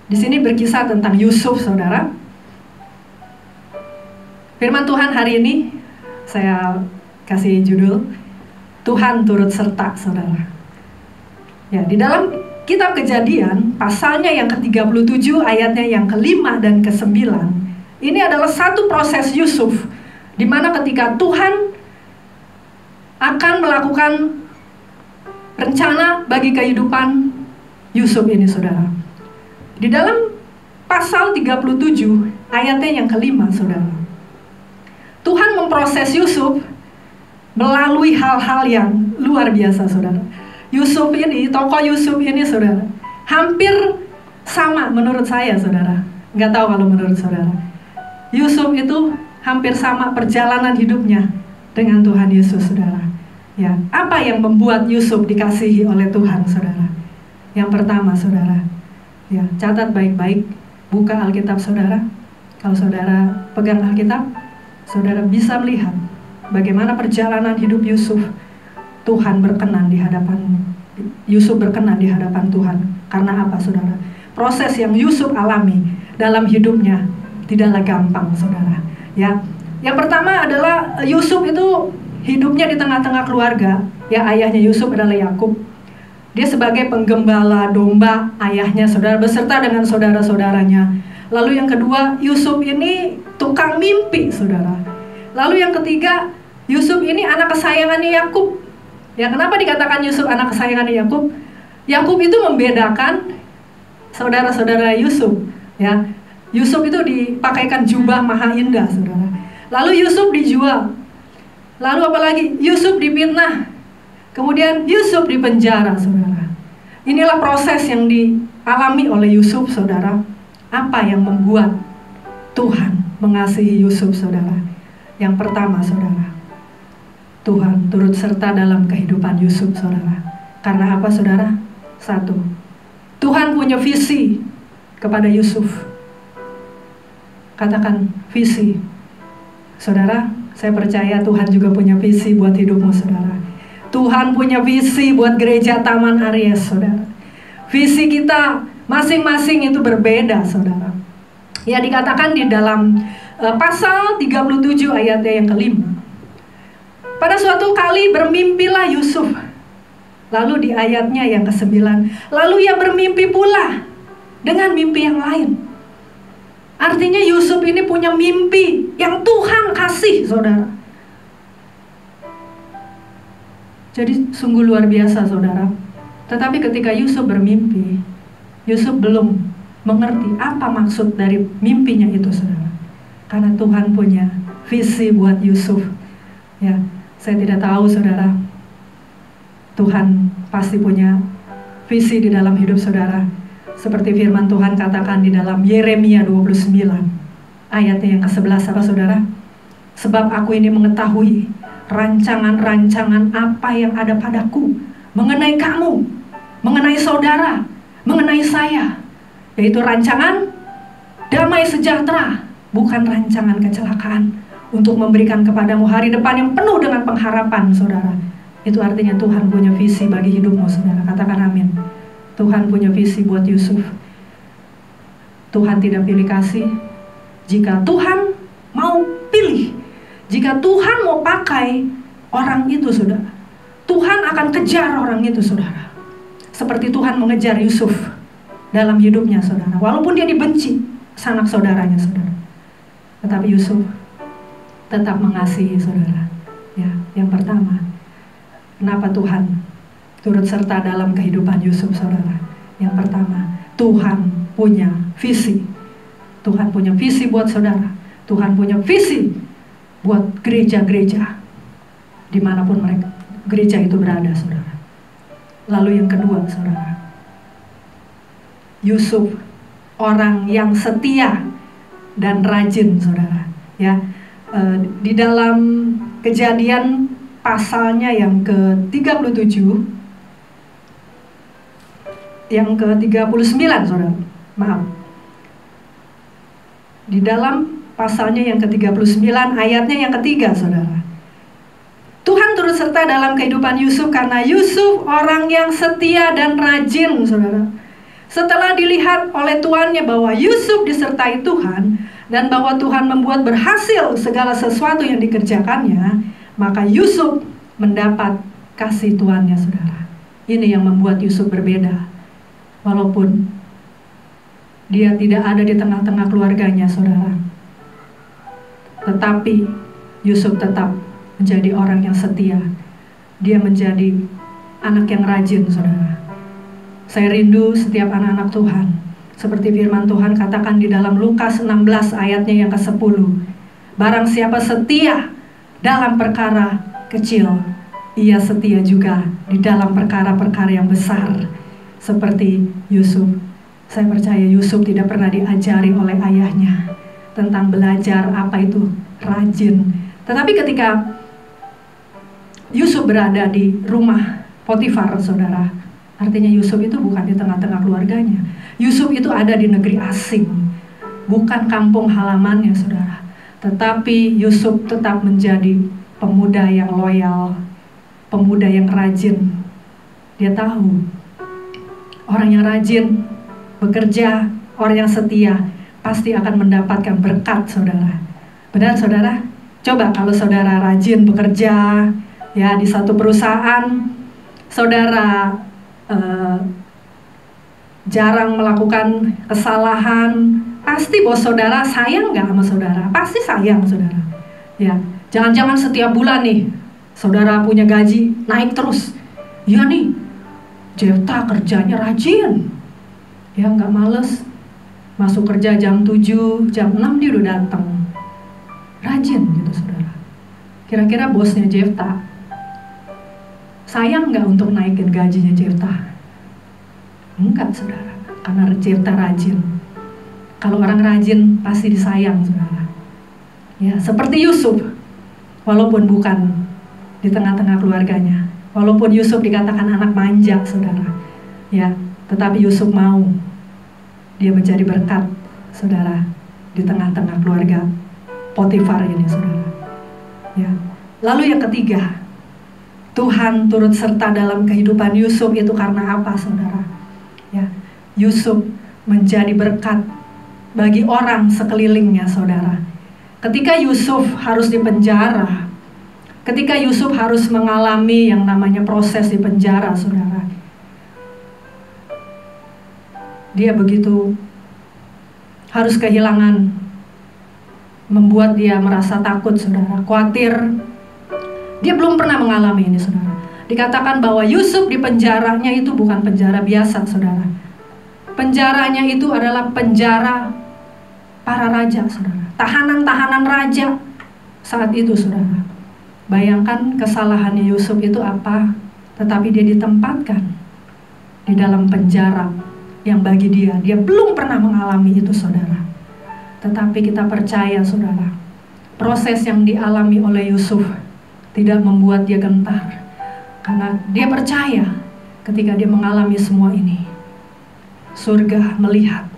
Di sini berkisah tentang Yusuf, saudara. Firman Tuhan hari ini saya kasih judul Tuhan turut serta, saudara. Ya, di dalam kitab Kejadian pasalnya yang ke-37 ayatnya yang ke-5 dan ke-9. Ini adalah satu proses Yusuf, di mana ketika Tuhan akan melakukan rencana bagi kehidupan Yusuf ini, saudara. Di dalam pasal 37 ayatnya yang ke-5, saudara, Tuhan memproses Yusuf melalui hal-hal yang luar biasa, saudara. Yusuf ini, tokoh Yusuf ini, saudara, hampir sama menurut saya, saudara. Nggak tahu kalau menurut saudara. Yusuf itu hampir sama perjalanan hidupnya dengan Tuhan Yesus, saudara. Ya, apa yang membuat Yusuf dikasihi oleh Tuhan, saudara? Yang pertama, saudara, ya, catat baik-baik, buka Alkitab saudara. Kalau saudara pegang Alkitab, saudara bisa melihat bagaimana perjalanan hidup Yusuf. Tuhan berkenan di hadapan Yusuf berkenan di hadapan Tuhan. Karena apa, saudara? Proses yang Yusuf alami dalam hidupnya tidaklah gampang, saudara. Ya, yang pertama adalah Yusuf itu hidupnya di tengah-tengah keluarga. Ya, ayahnya Yusuf adalah Yakub. Dia sebagai penggembala domba ayahnya, saudara, beserta dengan saudara-saudaranya. Lalu yang kedua, Yusuf ini tukang mimpi, saudara. Lalu yang ketiga, Yusuf ini anak kesayangannya Yakub. Ya, kenapa dikatakan Yusuf anak kesayangannya Yakub? Yakub itu membedakan saudara-saudara Yusuf. Ya, Yusuf itu dipakaikan jubah maha indah, saudara. Lalu Yusuf dijual. Lalu apalagi? Yusuf difitnah. Kemudian Yusuf dipenjara, saudara. Inilah proses yang dialami oleh Yusuf, saudara. Apa yang membuat Tuhan mengasihi Yusuf, saudara? Yang pertama, saudara, Tuhan turut serta dalam kehidupan Yusuf, saudara. Karena apa, saudara? Satu, Tuhan punya visi kepada Yusuf. Katakan visi. Saudara, saya percaya Tuhan juga punya visi buat hidupmu, saudara. Tuhan punya visi buat gereja Taman Aries, saudara. Visi kita masing-masing itu berbeda, saudara. Ya, dikatakan di dalam pasal 37 ayatnya yang ke-5. Pada suatu kali bermimpilah Yusuf. Lalu di ayatnya yang ke-9, lalu ia bermimpi pula dengan mimpi yang lain. Artinya Yusuf ini punya mimpi yang Tuhan kasih, saudara. Jadi sungguh luar biasa, saudara. Tetapi ketika Yusuf bermimpi, Yusuf belum mengerti apa maksud dari mimpinya itu, saudara. Karena Tuhan punya visi buat Yusuf. Ya, saya tidak tahu, saudara. Tuhan pasti punya visi di dalam hidup saudara. Seperti firman Tuhan katakan di dalam Yeremia 29 ayatnya yang ke-11, apa, saudara? Sebab aku ini mengetahui rancangan-rancangan apa yang ada padaku mengenai kamu, mengenai saudara, mengenai saya, yaitu rancangan damai sejahtera, bukan rancangan kecelakaan, untuk memberikan kepadamu hari depan yang penuh dengan pengharapan, saudara. Itu artinya Tuhan punya visi bagi hidupmu, saudara. Katakan amin. Tuhan punya visi buat Yusuf. Tuhan tidak pilih kasih. Jika Tuhan mau pilih, jika Tuhan mau pakai orang itu, saudara, Tuhan akan kejar orang itu, saudara. Seperti Tuhan mengejar Yusuf dalam hidupnya, saudara. Walaupun dia dibenci sanak saudaranya, saudara, tetapi Yusuf tetap mengasihi, saudara. Ya, yang pertama, kenapa Tuhan turut serta dalam kehidupan Yusuf, saudara? Yang pertama, Tuhan punya visi Tuhan punya visi buat saudara. Tuhan punya visi buat gereja-gereja dimanapun mereka gereja itu berada, saudara. Lalu yang kedua, saudara, Yusuf orang yang setia dan rajin, saudara. Ya, di dalam Kejadian pasalnya yang ke-37, yang ke-39, saudara. Maaf. Di dalam pasalnya yang ke-39, ayatnya yang ketiga, saudara. Tuhan turut serta dalam kehidupan Yusuf karena Yusuf orang yang setia dan rajin, saudara. Setelah dilihat oleh tuannya bahwa Yusuf disertai Tuhan dan bahwa Tuhan membuat berhasil segala sesuatu yang dikerjakannya, maka Yusuf mendapat kasih tuannya, saudara. Ini yang membuat Yusuf berbeda. Walaupun dia tidak ada di tengah-tengah keluarganya, saudara. Tetapi Yusuf tetap menjadi orang yang setia. Dia menjadi anak yang rajin, saudara. Saya rindu setiap anak-anak Tuhan, seperti firman Tuhan katakan di dalam Lukas 16 ayatnya yang ke-10. Barang siapa setia dalam perkara kecil, ia setia juga di dalam perkara-perkara yang besar. Seperti Yusuf. Saya percaya Yusuf tidak pernah diajari oleh ayahnya tentang belajar apa itu rajin. Tetapi ketika Yusuf berada di rumah Potifar, saudara, artinya Yusuf itu bukan di tengah-tengah keluarganya. Yusuf itu ada di negeri asing, bukan kampung halamannya, saudara. Tetapi Yusuf tetap menjadi pemuda yang loyal, pemuda yang rajin. Dia tahu orang yang rajin bekerja, orang yang setia pasti akan mendapatkan berkat, saudara. Benar, saudara? Coba kalau saudara rajin bekerja, ya, di satu perusahaan, saudara jarang melakukan kesalahan, pasti bos saudara sayang nggak sama saudara? Pasti sayang, saudara. Ya, jangan-jangan setiap bulan nih, saudara punya gaji naik terus. Ya nih, Jefta kerjanya rajin, ya nggak males, masuk kerja jam 7, jam 6 dia udah datang, rajin gitu, saudara. Kira-kira bosnya Jefta sayang nggak untuk naikin gajinya Jefta? Enggak, saudara, karena Jefta rajin. Kalau orang rajin pasti disayang, saudara. Ya, seperti Yusuf, walaupun bukan di tengah-tengah keluarganya, walaupun Yusuf dikatakan anak manja, saudara, ya, tetapi Yusuf mau dia menjadi berkat, saudara, di tengah-tengah keluarga Potifar ini, saudara. Ya. Lalu yang ketiga, Tuhan turut serta dalam kehidupan Yusuf itu karena apa, saudara? Ya, Yusuf menjadi berkat bagi orang sekelilingnya, saudara. Ketika Yusuf harus dipenjara, ketika Yusuf harus mengalami yang namanya proses di penjara, saudara, dia begitu harus kehilangan, membuat dia merasa takut, saudara, khawatir. Dia belum pernah mengalami ini, saudara. Dikatakan bahwa Yusuf di penjaranya itu bukan penjara biasa, saudara. Penjaranya itu adalah penjara para raja, saudara. Tahanan-tahanan raja saat itu, saudara. Bayangkan kesalahannya Yusuf itu apa, tetapi dia ditempatkan di dalam penjara yang bagi dia belum pernah mengalami itu, saudara. Tetapi kita percaya, saudara, proses yang dialami oleh Yusuf tidak membuat dia gentar, karena dia percaya ketika dia mengalami semua ini, surga melihat,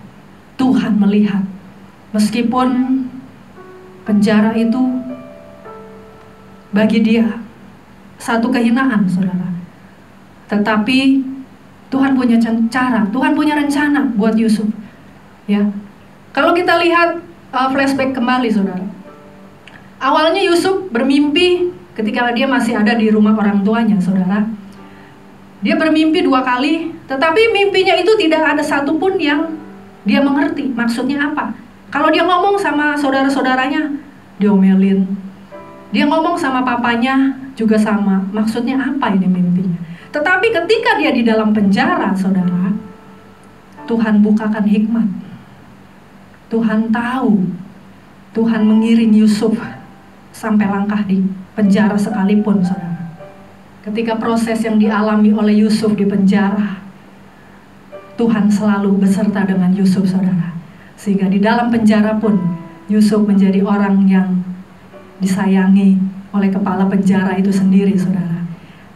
Tuhan melihat. Meskipun penjara itu bagi dia satu kehinaan, saudara, tetapi Tuhan punya cara, Tuhan punya rencana buat Yusuf. Ya, kalau kita lihat flashback kembali, saudara, awalnya Yusuf bermimpi ketika dia masih ada di rumah orang tuanya, saudara. Dia bermimpi 2 kali, tetapi mimpinya itu tidak ada satupun yang dia mengerti maksudnya apa. Kalau dia ngomong sama saudara-saudaranya, diomelin. Dia ngomong sama papanya juga sama, maksudnya apa ini mimpinya. Tetapi ketika dia di dalam penjara, saudara, Tuhan bukakan hikmat. Tuhan tahu, Tuhan mengiring Yusuf sampai langkah di penjara sekalipun, saudara. Ketika proses yang dialami oleh Yusuf di penjara, Tuhan selalu beserta dengan Yusuf, saudara. Sehingga di dalam penjara pun Yusuf menjadi orang yang disayangi oleh kepala penjara itu sendiri, saudara.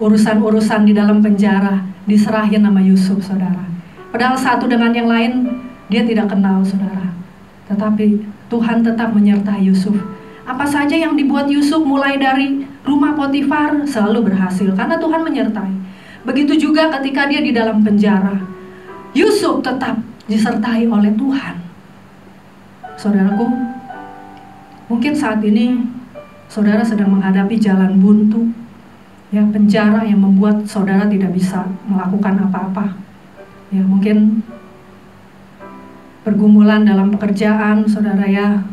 Urusan-urusan di dalam penjara diserahin nama Yusuf, saudara. Padahal satu dengan yang lain dia tidak kenal, saudara. Tetapi Tuhan tetap menyertai Yusuf. Apa saja yang dibuat Yusuf mulai dari rumah Potifar selalu berhasil karena Tuhan menyertai. Begitu juga ketika dia di dalam penjara, Yusuf tetap disertai oleh Tuhan. Saudaraku, mungkin saat ini saudara sedang menghadapi jalan buntu, ya, penjara yang membuat saudara tidak bisa melakukan apa-apa. Ya, mungkin pergumulan dalam pekerjaan saudara, ya.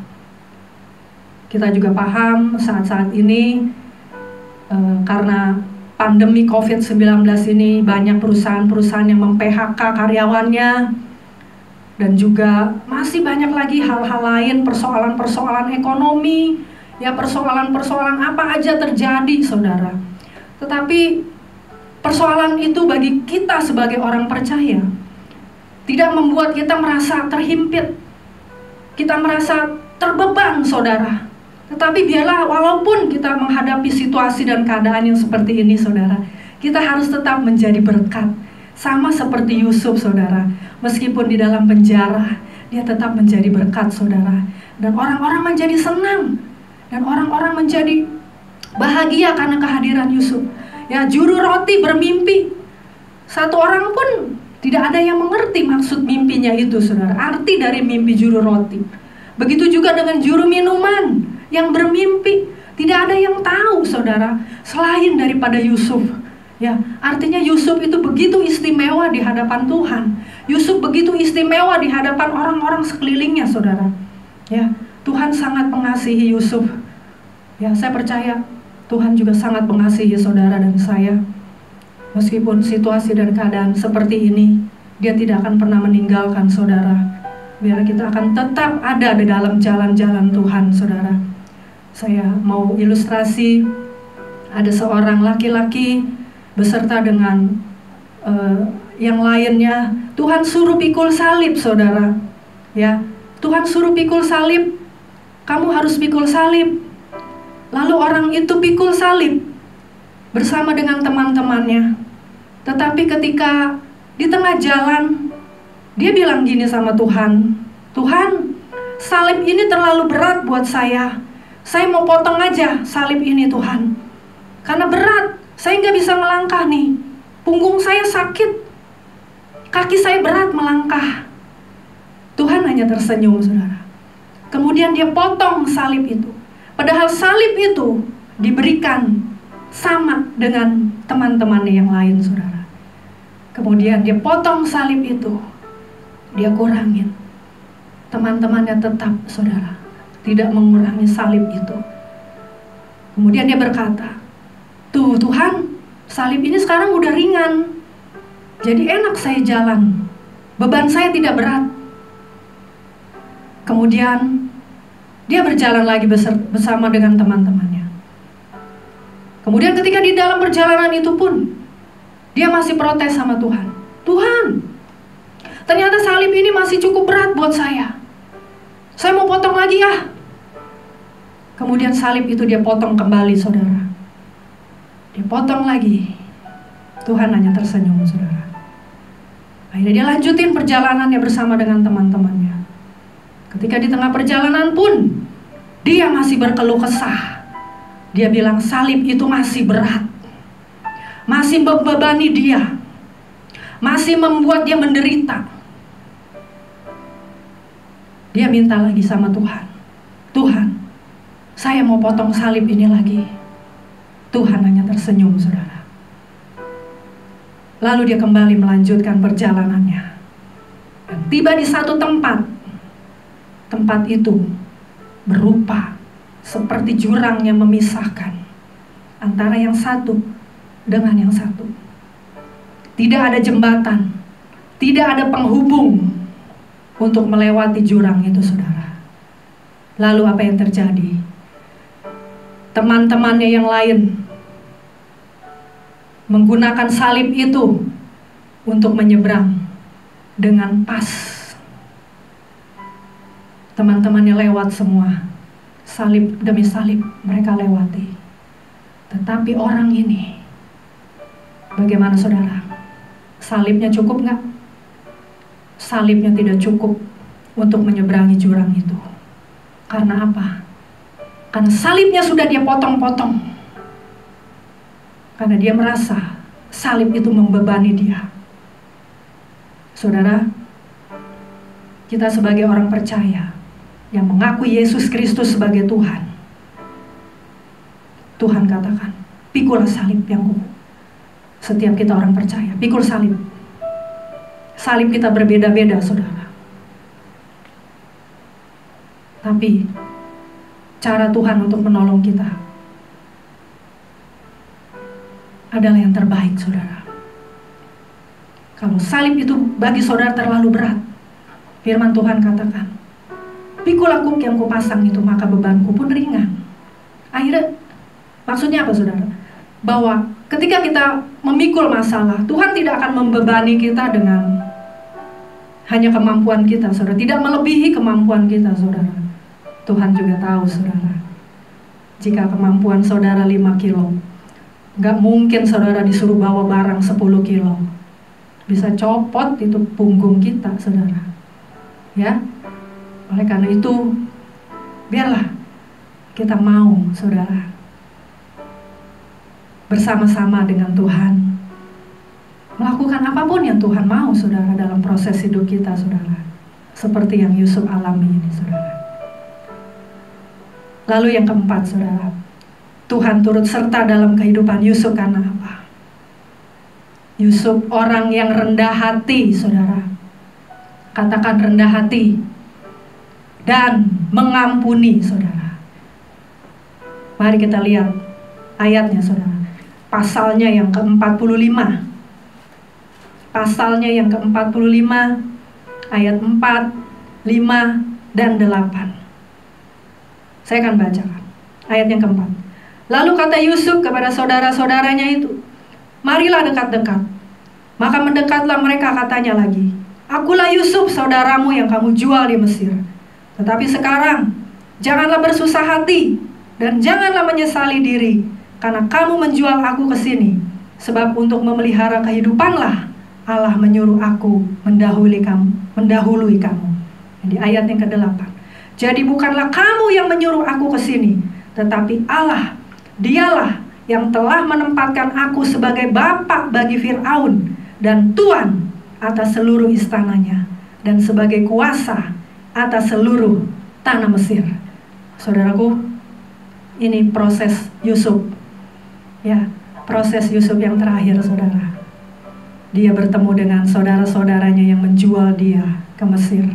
Kita juga paham saat-saat ini karena pandemi COVID-19 ini banyak perusahaan-perusahaan yang mem-PHK karyawannya, dan juga masih banyak lagi hal-hal lain, persoalan-persoalan ekonomi, ya, persoalan-persoalan apa aja terjadi, saudara. Tetapi persoalan itu bagi kita sebagai orang percaya tidak membuat kita merasa terhimpit, kita merasa terbeban, saudara. Tetapi biarlah walaupun kita menghadapi situasi dan keadaan yang seperti ini, saudara, kita harus tetap menjadi berkat. Sama seperti Yusuf, saudara. Meskipun di dalam penjara, dia tetap menjadi berkat, saudara. Dan orang-orang menjadi senang. Dan orang-orang menjadi bahagia karena kehadiran Yusuf. Ya, juru roti bermimpi. Satu orang pun tidak ada yang mengerti maksud mimpinya itu, saudara. Arti dari mimpi juru roti. Begitu juga dengan juru minuman yang bermimpi, tidak ada yang tahu, saudara, selain daripada Yusuf. Ya, artinya Yusuf itu begitu istimewa di hadapan Tuhan. Yusuf begitu istimewa di hadapan orang-orang sekelilingnya, saudara. Ya, Tuhan sangat mengasihi Yusuf. Ya, saya percaya Tuhan juga sangat mengasihi saudara dan saya. Meskipun situasi dan keadaan seperti ini, Dia tidak akan pernah meninggalkan saudara. Biar kita akan tetap ada di dalam jalan-jalan Tuhan, saudara. Saya mau ilustrasi, ada seorang laki-laki beserta dengan yang lainnya. Tuhan suruh pikul salib, saudara. Ya, Tuhan suruh pikul salib. Kamu harus pikul salib. Lalu orang itu pikul salib bersama dengan teman-temannya. Tetapi ketika di tengah jalan, dia bilang gini sama Tuhan, Tuhan, salib ini terlalu berat buat saya. Saya mau potong aja salib ini, Tuhan. Karena berat, saya nggak bisa melangkah nih. Punggung saya sakit, kaki saya berat melangkah. Tuhan hanya tersenyum, saudara. Kemudian dia potong salib itu. Padahal salib itu diberikan sama dengan teman-temannya yang lain, saudara. Kemudian dia potong salib itu, dia kurangin. Teman-temannya tetap, saudara, tidak mengurangi salib itu. Kemudian dia berkata, tuh Tuhan, salib ini sekarang udah ringan, jadi enak saya jalan, beban saya tidak berat. Kemudian dia berjalan lagi bersama dengan teman-temannya. Kemudian ketika di dalam perjalanan itu pun dia masih protes sama Tuhan. Tuhan, ternyata salib ini masih cukup berat buat saya. Saya mau potong lagi ya. Kemudian salib itu dia potong kembali, saudara. Dia potong lagi. Tuhan hanya tersenyum, saudara. Akhirnya dia lanjutin perjalanannya bersama dengan teman-temannya. Ketika di tengah perjalanan pun dia masih berkeluh kesah. Dia bilang salib itu masih berat, masih membebani dia, masih membuat dia menderita. Dia minta lagi sama Tuhan, Tuhan, saya mau potong salib ini lagi. Tuhan hanya tersenyum, saudara. Lalu dia kembali melanjutkan perjalanannya. Dan tiba di satu tempat. Tempat itu berupa seperti jurang yang memisahkan antara yang satu dengan yang satu. Tidak ada jembatan, tidak ada penghubung. untuk melewati jurang itu, saudara. Lalu apa yang terjadi? Teman-temannya yang lain menggunakan salib itu untuk menyeberang dengan pas. Teman-temannya lewat semua, salib demi salib mereka lewati. Tetapi orang ini, bagaimana saudara? Salibnya cukup nggak? Salibnya tidak cukup untuk menyeberangi jurang itu. Karena apa? Karena salibnya sudah dia potong-potong. Karena dia merasa salib itu membebani dia. Saudara, kita sebagai orang percaya yang mengakui Yesus Kristus sebagai Tuhan, Tuhan katakan, pikulah salib yang kuku. Setiap kita orang percaya, pikul salib. Salib kita berbeda-beda, saudara. Tapi cara Tuhan untuk menolong kita adalah yang terbaik, saudara. Kalau salib itu bagi saudara terlalu berat, firman Tuhan katakan, pikul aku yang kupasang itu, maka bebanku pun ringan. Akhirnya, maksudnya apa, saudara? Bahwa ketika kita memikul masalah, Tuhan tidak akan membebani kita dengan hanya kemampuan kita, saudara. Tidak melebihi kemampuan kita, saudara. Tuhan juga tahu, saudara. Jika kemampuan saudara 5 kilo, gak mungkin saudara disuruh bawa barang 10 kilo. Bisa copot itu punggung kita, saudara. Ya, oleh karena itu, biarlah kita mau, saudara, bersama-sama dengan Tuhan melakukan apapun yang Tuhan mau, saudara, dalam proses hidup kita, saudara. Seperti yang Yusuf alami ini, saudara. Lalu yang keempat, saudara, Tuhan turut serta dalam kehidupan Yusuf karena apa? Yusuf orang yang rendah hati, saudara. Katakan rendah hati. Dan mengampuni, saudara. Mari kita lihat ayatnya, saudara. Pasalnya yang ke-45. Pasalnya yang ke-45, ayat 4, 5, dan 8. Saya akan bacakan ayat yang keempat. Lalu kata Yusuf kepada saudara-saudaranya itu, marilah dekat-dekat. Maka mendekatlah mereka, katanya lagi, akulah Yusuf saudaramu yang kamu jual di Mesir. Tetapi sekarang janganlah bersusah hati dan janganlah menyesali diri, karena kamu menjual aku ke sini. Sebab untuk memelihara kehidupanlah Allah menyuruh aku mendahului kamu. Di ayat yang ke-8. Jadi bukanlah kamu yang menyuruh aku ke sini, tetapi Allah, dialah yang telah menempatkan aku sebagai bapak bagi Fir'aun dan tuan atas seluruh istananya, dan sebagai kuasa atas seluruh tanah Mesir. Saudaraku, ini proses Yusuf. Ya, proses Yusuf yang terakhir, saudara. Dia bertemu dengan saudara-saudaranya yang menjual dia ke Mesir.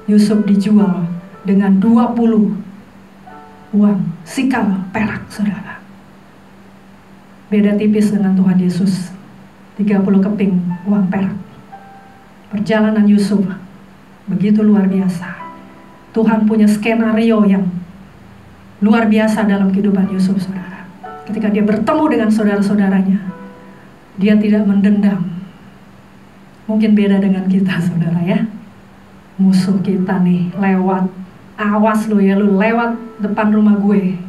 Yusuf dijual dengan 20 uang sikal perak, saudara. Beda tipis dengan Tuhan Yesus, 30 keping uang perak. Perjalanan Yusuf begitu luar biasa. Tuhan punya skenario yang luar biasa dalam kehidupan Yusuf, saudara. Ketika dia bertemu dengan saudara-saudaranya, dia tidak mendendam. Mungkin beda dengan kita, saudara, ya. Musuh kita nih lewat, awas lu ya, lu lewat depan rumah gue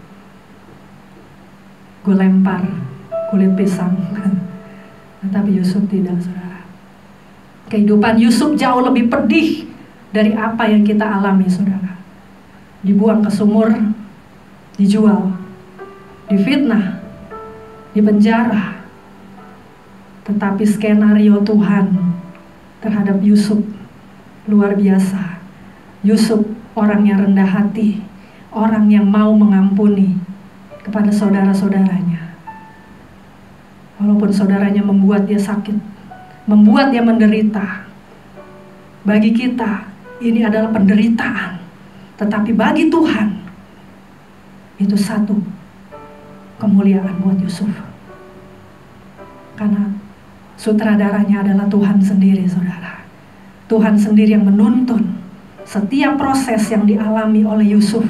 lempar kulit pisang. Tapi Yusuf tidak, saudara. Kehidupan Yusuf jauh lebih pedih dari apa yang kita alami, saudara. Dibuang ke sumur, dijual, difitnah, dipenjara. Tetapi skenario Tuhan terhadap Yusuf luar biasa. Yusuf orang yang rendah hati, orang yang mau mengampuni kepada saudara-saudaranya. Walaupun saudaranya membuat dia sakit, membuat dia menderita. Bagi kita, ini adalah penderitaan. Tetapi bagi Tuhan, itu satu kemuliaan buat Yusuf. Karena sutradaranya adalah Tuhan sendiri, saudara. Tuhan sendiri yang menuntun setiap proses yang dialami oleh Yusuf.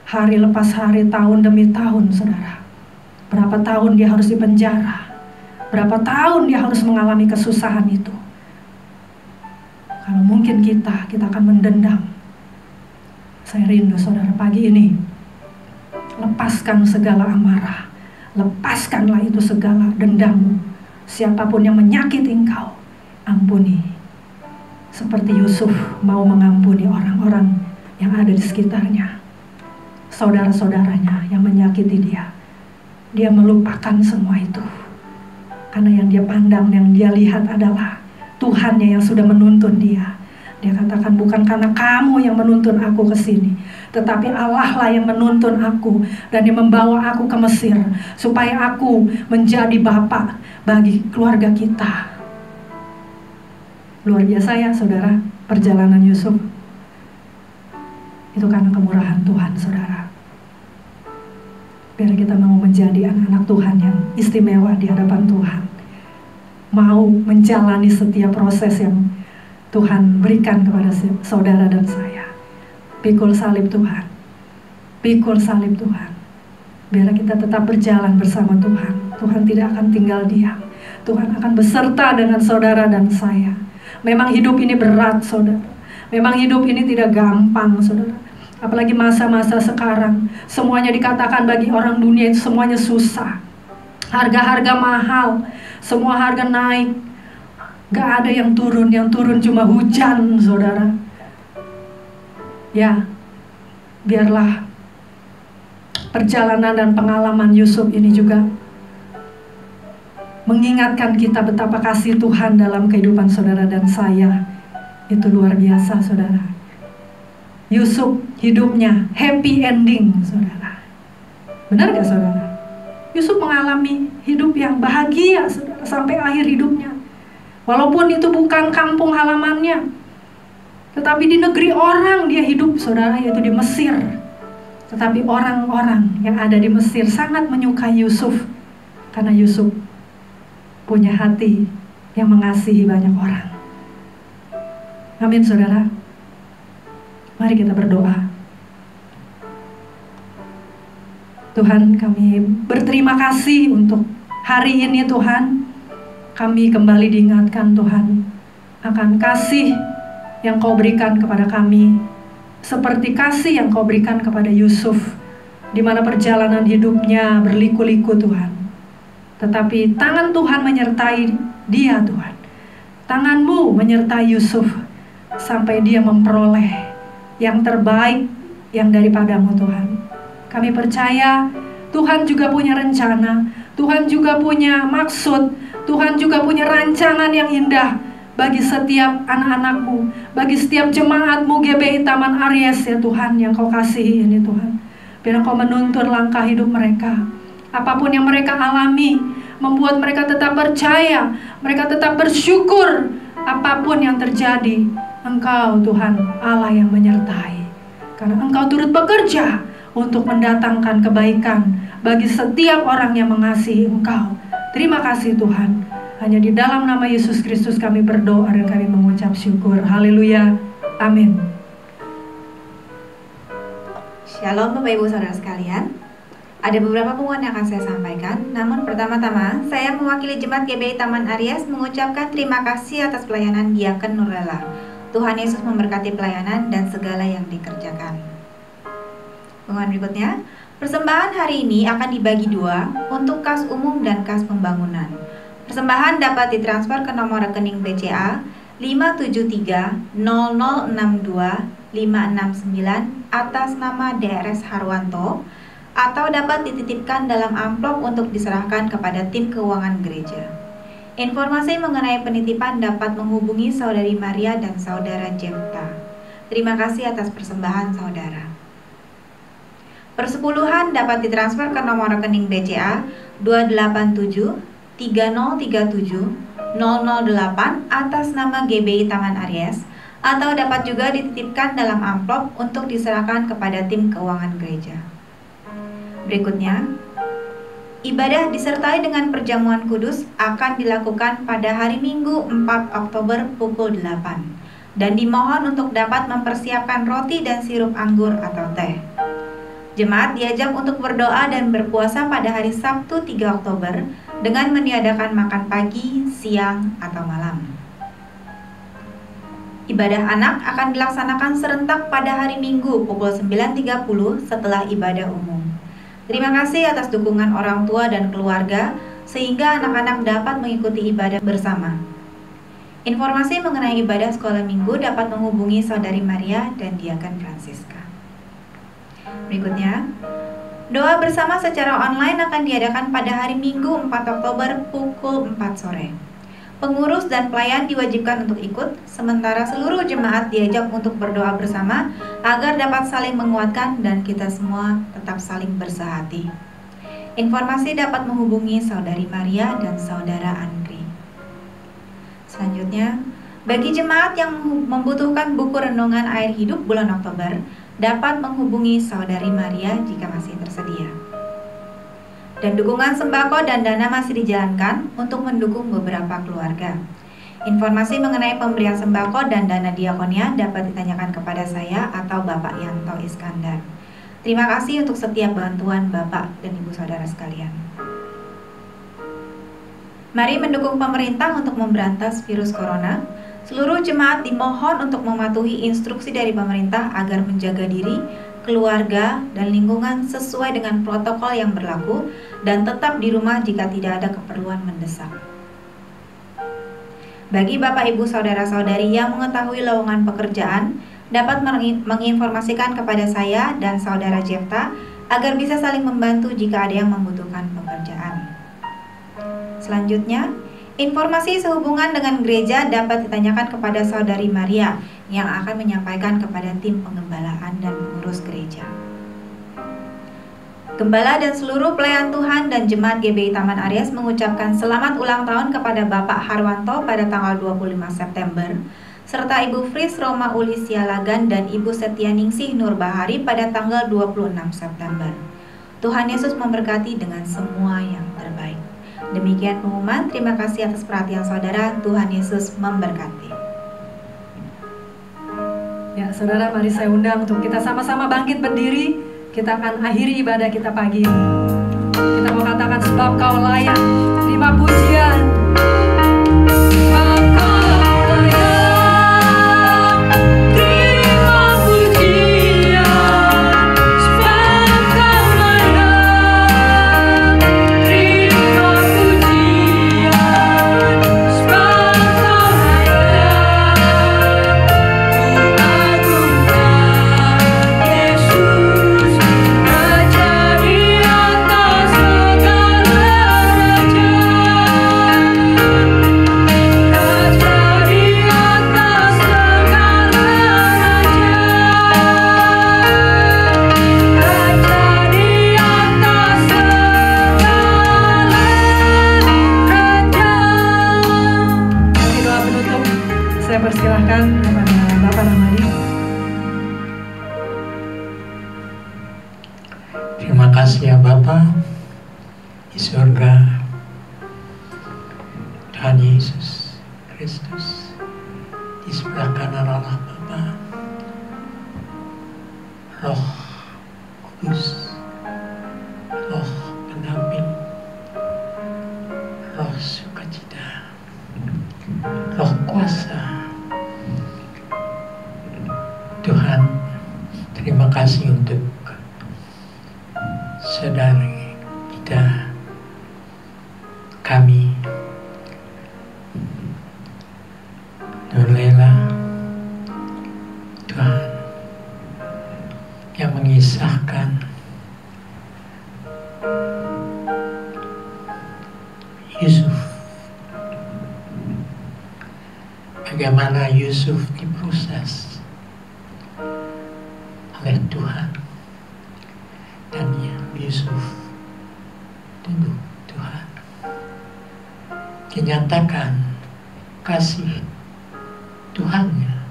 Hari lepas hari, tahun demi tahun, saudara. Berapa tahun dia harus dipenjara, berapa tahun dia harus mengalami kesusahan itu. Kalau mungkin kita akan mendendam. Saya rindu saudara pagi ini, lepaskan segala amarah, lepaskanlah itu segala dendammu. Siapapun yang menyakiti engkau, ampuni. Seperti Yusuf mau mengampuni orang-orang yang ada di sekitarnya, saudara-saudaranya yang menyakiti dia. Dia melupakan semua itu, karena yang dia pandang, yang dia lihat adalah Tuhannya yang sudah menuntun dia. Dia katakan, bukan karena kamu yang menuntun aku ke sini, tetapi Allah lah yang menuntun aku, dan dia membawa aku ke Mesir supaya aku menjadi bapak bagi keluarga kita. Luar biasa ya saudara, perjalanan Yusuf. Itu karena kemurahan Tuhan, saudara. Biar kita mau menjadi anak-anak Tuhan yang istimewa di hadapan Tuhan. Mau menjalani setiap proses yang Tuhan berikan kepada saudara dan saya. Pikul salib Tuhan. Pikul salib Tuhan. Biar kita tetap berjalan bersama Tuhan. Tuhan tidak akan tinggal diam. Tuhan akan beserta dengan saudara dan saya. Memang hidup ini berat, saudara. Memang hidup ini tidak gampang, saudara. Apalagi masa-masa sekarang, semuanya dikatakan bagi orang dunia itu semuanya susah. Harga-harga mahal, semua harga naik. Gak ada yang turun cuma hujan, saudara. Ya, biarlah perjalanan dan pengalaman Yusuf ini juga mengingatkan kita betapa kasih Tuhan dalam kehidupan saudara dan saya. Itu luar biasa, saudara. Yusuf hidupnya happy ending, saudara. Benar gak, saudara? Yusuf mengalami hidup yang bahagia, saudara, sampai akhir hidupnya. Walaupun itu bukan kampung halamannya, tetapi di negeri orang dia hidup, saudara, yaitu di Mesir. Tetapi orang-orang yang ada di Mesir sangat menyukai Yusuf, karena Yusuf punya hati yang mengasihi banyak orang. Amin, saudara. Mari kita berdoa. Tuhan, kami berterima kasih untuk hari ini, Tuhan. Kami kembali diingatkan, Tuhan, akan kasih yang Kau berikan kepada kami, seperti kasih yang Kau berikan kepada Yusuf, di mana perjalanan hidupnya berliku-liku, Tuhan. Tetapi tangan Tuhan menyertai dia, Tuhan. Tangan-Mu menyertai Yusuf sampai dia memperoleh yang terbaik yang daripada-Mu, Tuhan. Kami percaya Tuhan juga punya rencana, Tuhan juga punya maksud, Tuhan juga punya rancangan yang indah bagi setiap anak-anak-Mu, bagi setiap jemaat-Mu GBI Taman Aries, ya Tuhan, yang Kau kasihi ini, Tuhan. Biar Kau menuntun langkah hidup mereka. Apapun yang mereka alami, membuat mereka tetap percaya, mereka tetap bersyukur. Apapun yang terjadi, Engkau, Tuhan, Allah yang menyertai. Karena Engkau turut bekerja untuk mendatangkan kebaikan bagi setiap orang yang mengasihi Engkau. Terima kasih, Tuhan. Hanya di dalam nama Yesus Kristus kami berdoa dan kami mengucap syukur. Haleluya. Amin. Shalom Bapak Ibu Saudara sekalian. Ada beberapa pengumuman yang akan saya sampaikan. Namun pertama-tama saya mewakili Jemaat GBI Taman Aries mengucapkan terima kasih atas pelayanan Diaken Nurlela. Tuhan Yesus memberkati pelayanan dan segala yang dikerjakan. Pengumuman berikutnya, persembahan hari ini akan dibagi dua untuk kas umum dan kas pembangunan. Persembahan dapat ditransfer ke nomor rekening BCA 573-0062-569 atas nama DRS Harwanto, atau dapat dititipkan dalam amplop untuk diserahkan kepada tim keuangan gereja. Informasi mengenai penitipan dapat menghubungi Saudari Maria dan Saudara Jepta. Terima kasih atas persembahan saudara. Persepuluhan dapat ditransfer ke nomor rekening BCA 287-3037-008 atas nama GBI Taman Aries, atau dapat juga dititipkan dalam amplop untuk diserahkan kepada tim keuangan gereja. Berikutnya, ibadah disertai dengan perjamuan kudus akan dilakukan pada hari Minggu 4 Oktober pukul 8. dan dimohon untuk dapat mempersiapkan roti dan sirup anggur atau teh. Jemaat diajak untuk berdoa dan berpuasa pada hari Sabtu 3 Oktober dengan meniadakan makan pagi, siang, atau malam. Ibadah anak akan dilaksanakan serentak pada hari Minggu pukul 9.30 setelah ibadah umum. Terima kasih atas dukungan orang tua dan keluarga sehingga anak-anak dapat mengikuti ibadah bersama. Informasi mengenai ibadah sekolah minggu dapat menghubungi Saudari Maria dan Diaken Francisca. Berikutnya, doa bersama secara online akan diadakan pada hari Minggu 4 Oktober pukul 4 sore. Pengurus dan pelayan diwajibkan untuk ikut, sementara seluruh jemaat diajak untuk berdoa bersama agar dapat saling menguatkan dan kita semua tetap saling bersehati. Informasi dapat menghubungi Saudari Maria dan Saudara Andri. Selanjutnya, bagi jemaat yang membutuhkan buku renungan air hidup bulan Oktober, dapat menghubungi Saudari Maria jika masih tersedia. Dan dukungan sembako dan dana masih dijalankan untuk mendukung beberapa keluarga. Informasi mengenai pemberian sembako dan dana diakonia dapat ditanyakan kepada saya atau Bapak Yanto Iskandar. Terima kasih untuk setiap bantuan Bapak dan Ibu Saudara sekalian. Mari mendukung pemerintah untuk memberantas virus corona. Seluruh jemaat dimohon untuk mematuhi instruksi dari pemerintah agar menjaga diri, keluarga, dan lingkungan sesuai dengan protokol yang berlaku dan tetap di rumah jika tidak ada keperluan mendesak. Bagi Bapak Ibu Saudara-saudari yang mengetahui lowongan pekerjaan, dapat menginformasikan kepada saya dan Saudara Jefta agar bisa saling membantu jika ada yang membutuhkan pekerjaan. Selanjutnya, informasi sehubungan dengan gereja dapat ditanyakan kepada Saudari Maria yang akan menyampaikan kepada tim pengembalaan dan pengurus gereja. Gembala dan seluruh pelayan Tuhan dan jemaat GBI Taman Aries mengucapkan selamat ulang tahun kepada Bapak Harwanto pada tanggal 25 September, serta Ibu Fris Roma Ulisia Lagan dan Ibu Setia Ningsih Nurbahari pada tanggal 26 September. Tuhan Yesus memberkati dengan semua yang terbaik. Demikian pengumuman, terima kasih atas perhatian saudara, Tuhan Yesus memberkati. Ya, saudara, mari saya undang untuk kita sama-sama bangkit berdiri. Kita akan akhiri ibadah kita pagi ini. Kita mau katakan sebab Kau layak, terima pujian. Sebab Kau layak, terima pujian. Sebab Kau layak, terima pujian. Sebab Kau layak, ku agungkan Yesus, Raja di atas segala raja. Raja di atas segala raja. Raja di atas segala raja. Bagi doa penutup, saya persilahkan kepada Bapak Ramadi. Terima kasih ya Bapa di surga, Tuhan Yesus Kristus di sebelah kanan Allah Bapa, Roh Kudus, Roh pendamping, Roh sukacita, Roh kuasa. Tuhan, terima kasih untuk saudari kita, kami, Nurlela, Tuhan, yang mengisahkan Yusuf, bagaimana Yusuf diproses oleh Tuhan, dan Yusuf tunduk Tuhan, dinyatakan kasih Tuhannya,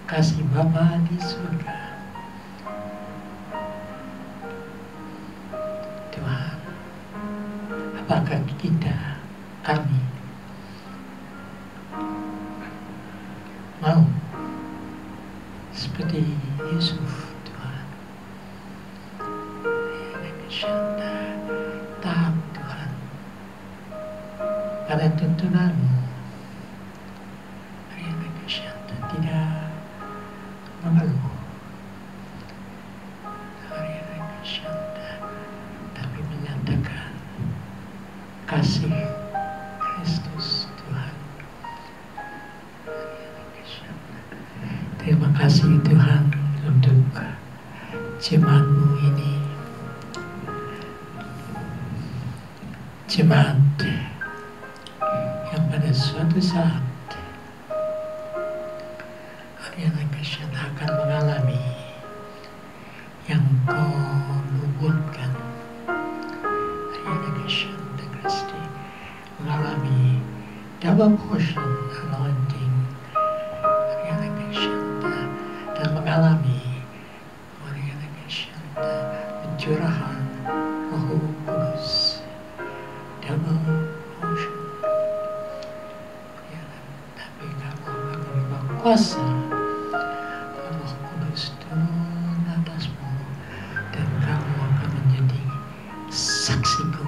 kasih Bapa di surga. Tuhan, apakah kami mau seperti Yusuf, Tuhan. Taat Tuhan pada tuntunanmu. Tidak mengeluh, tapi menyatakan kasih Kristus Tuhan. Terima kasih Tuhan untuk jemaat-Mu ini, jemaat yang pada suatu saat akan mengalami yang Kau nubuatkan. Mengalami double portion anointing, dan mengalami pencurahan Roh Kudus, double portion. Tapi Kamu akan memberikan kuasa Roh Kudus turun atasmu, dan kamu akan menjadi saksiku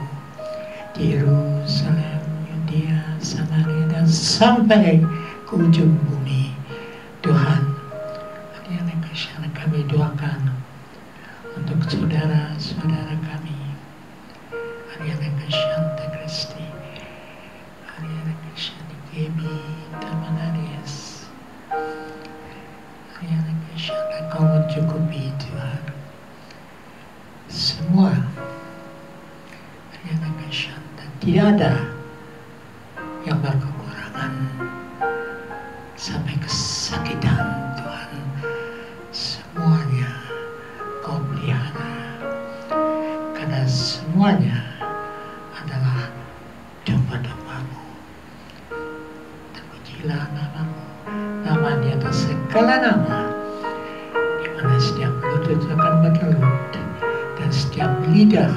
di Yerusalem, Yudea, Samaria, dan sampai ke ujung bumi. Tuhan, kami doakan untuk saudara-saudara kami, Kristi, Gebi, Taman Aries, Kau mencukupi Tuhan semua, dan tidak ada yang berkekurangan sampai kesakitan Tuhan. Semuanya Kau pelihara, karena semuanya adalah domba-domba-Mu. Terpujilah nama-Mu, nama di atas segala nama, di mana setiap lutut akan bertelut dan setiap lidah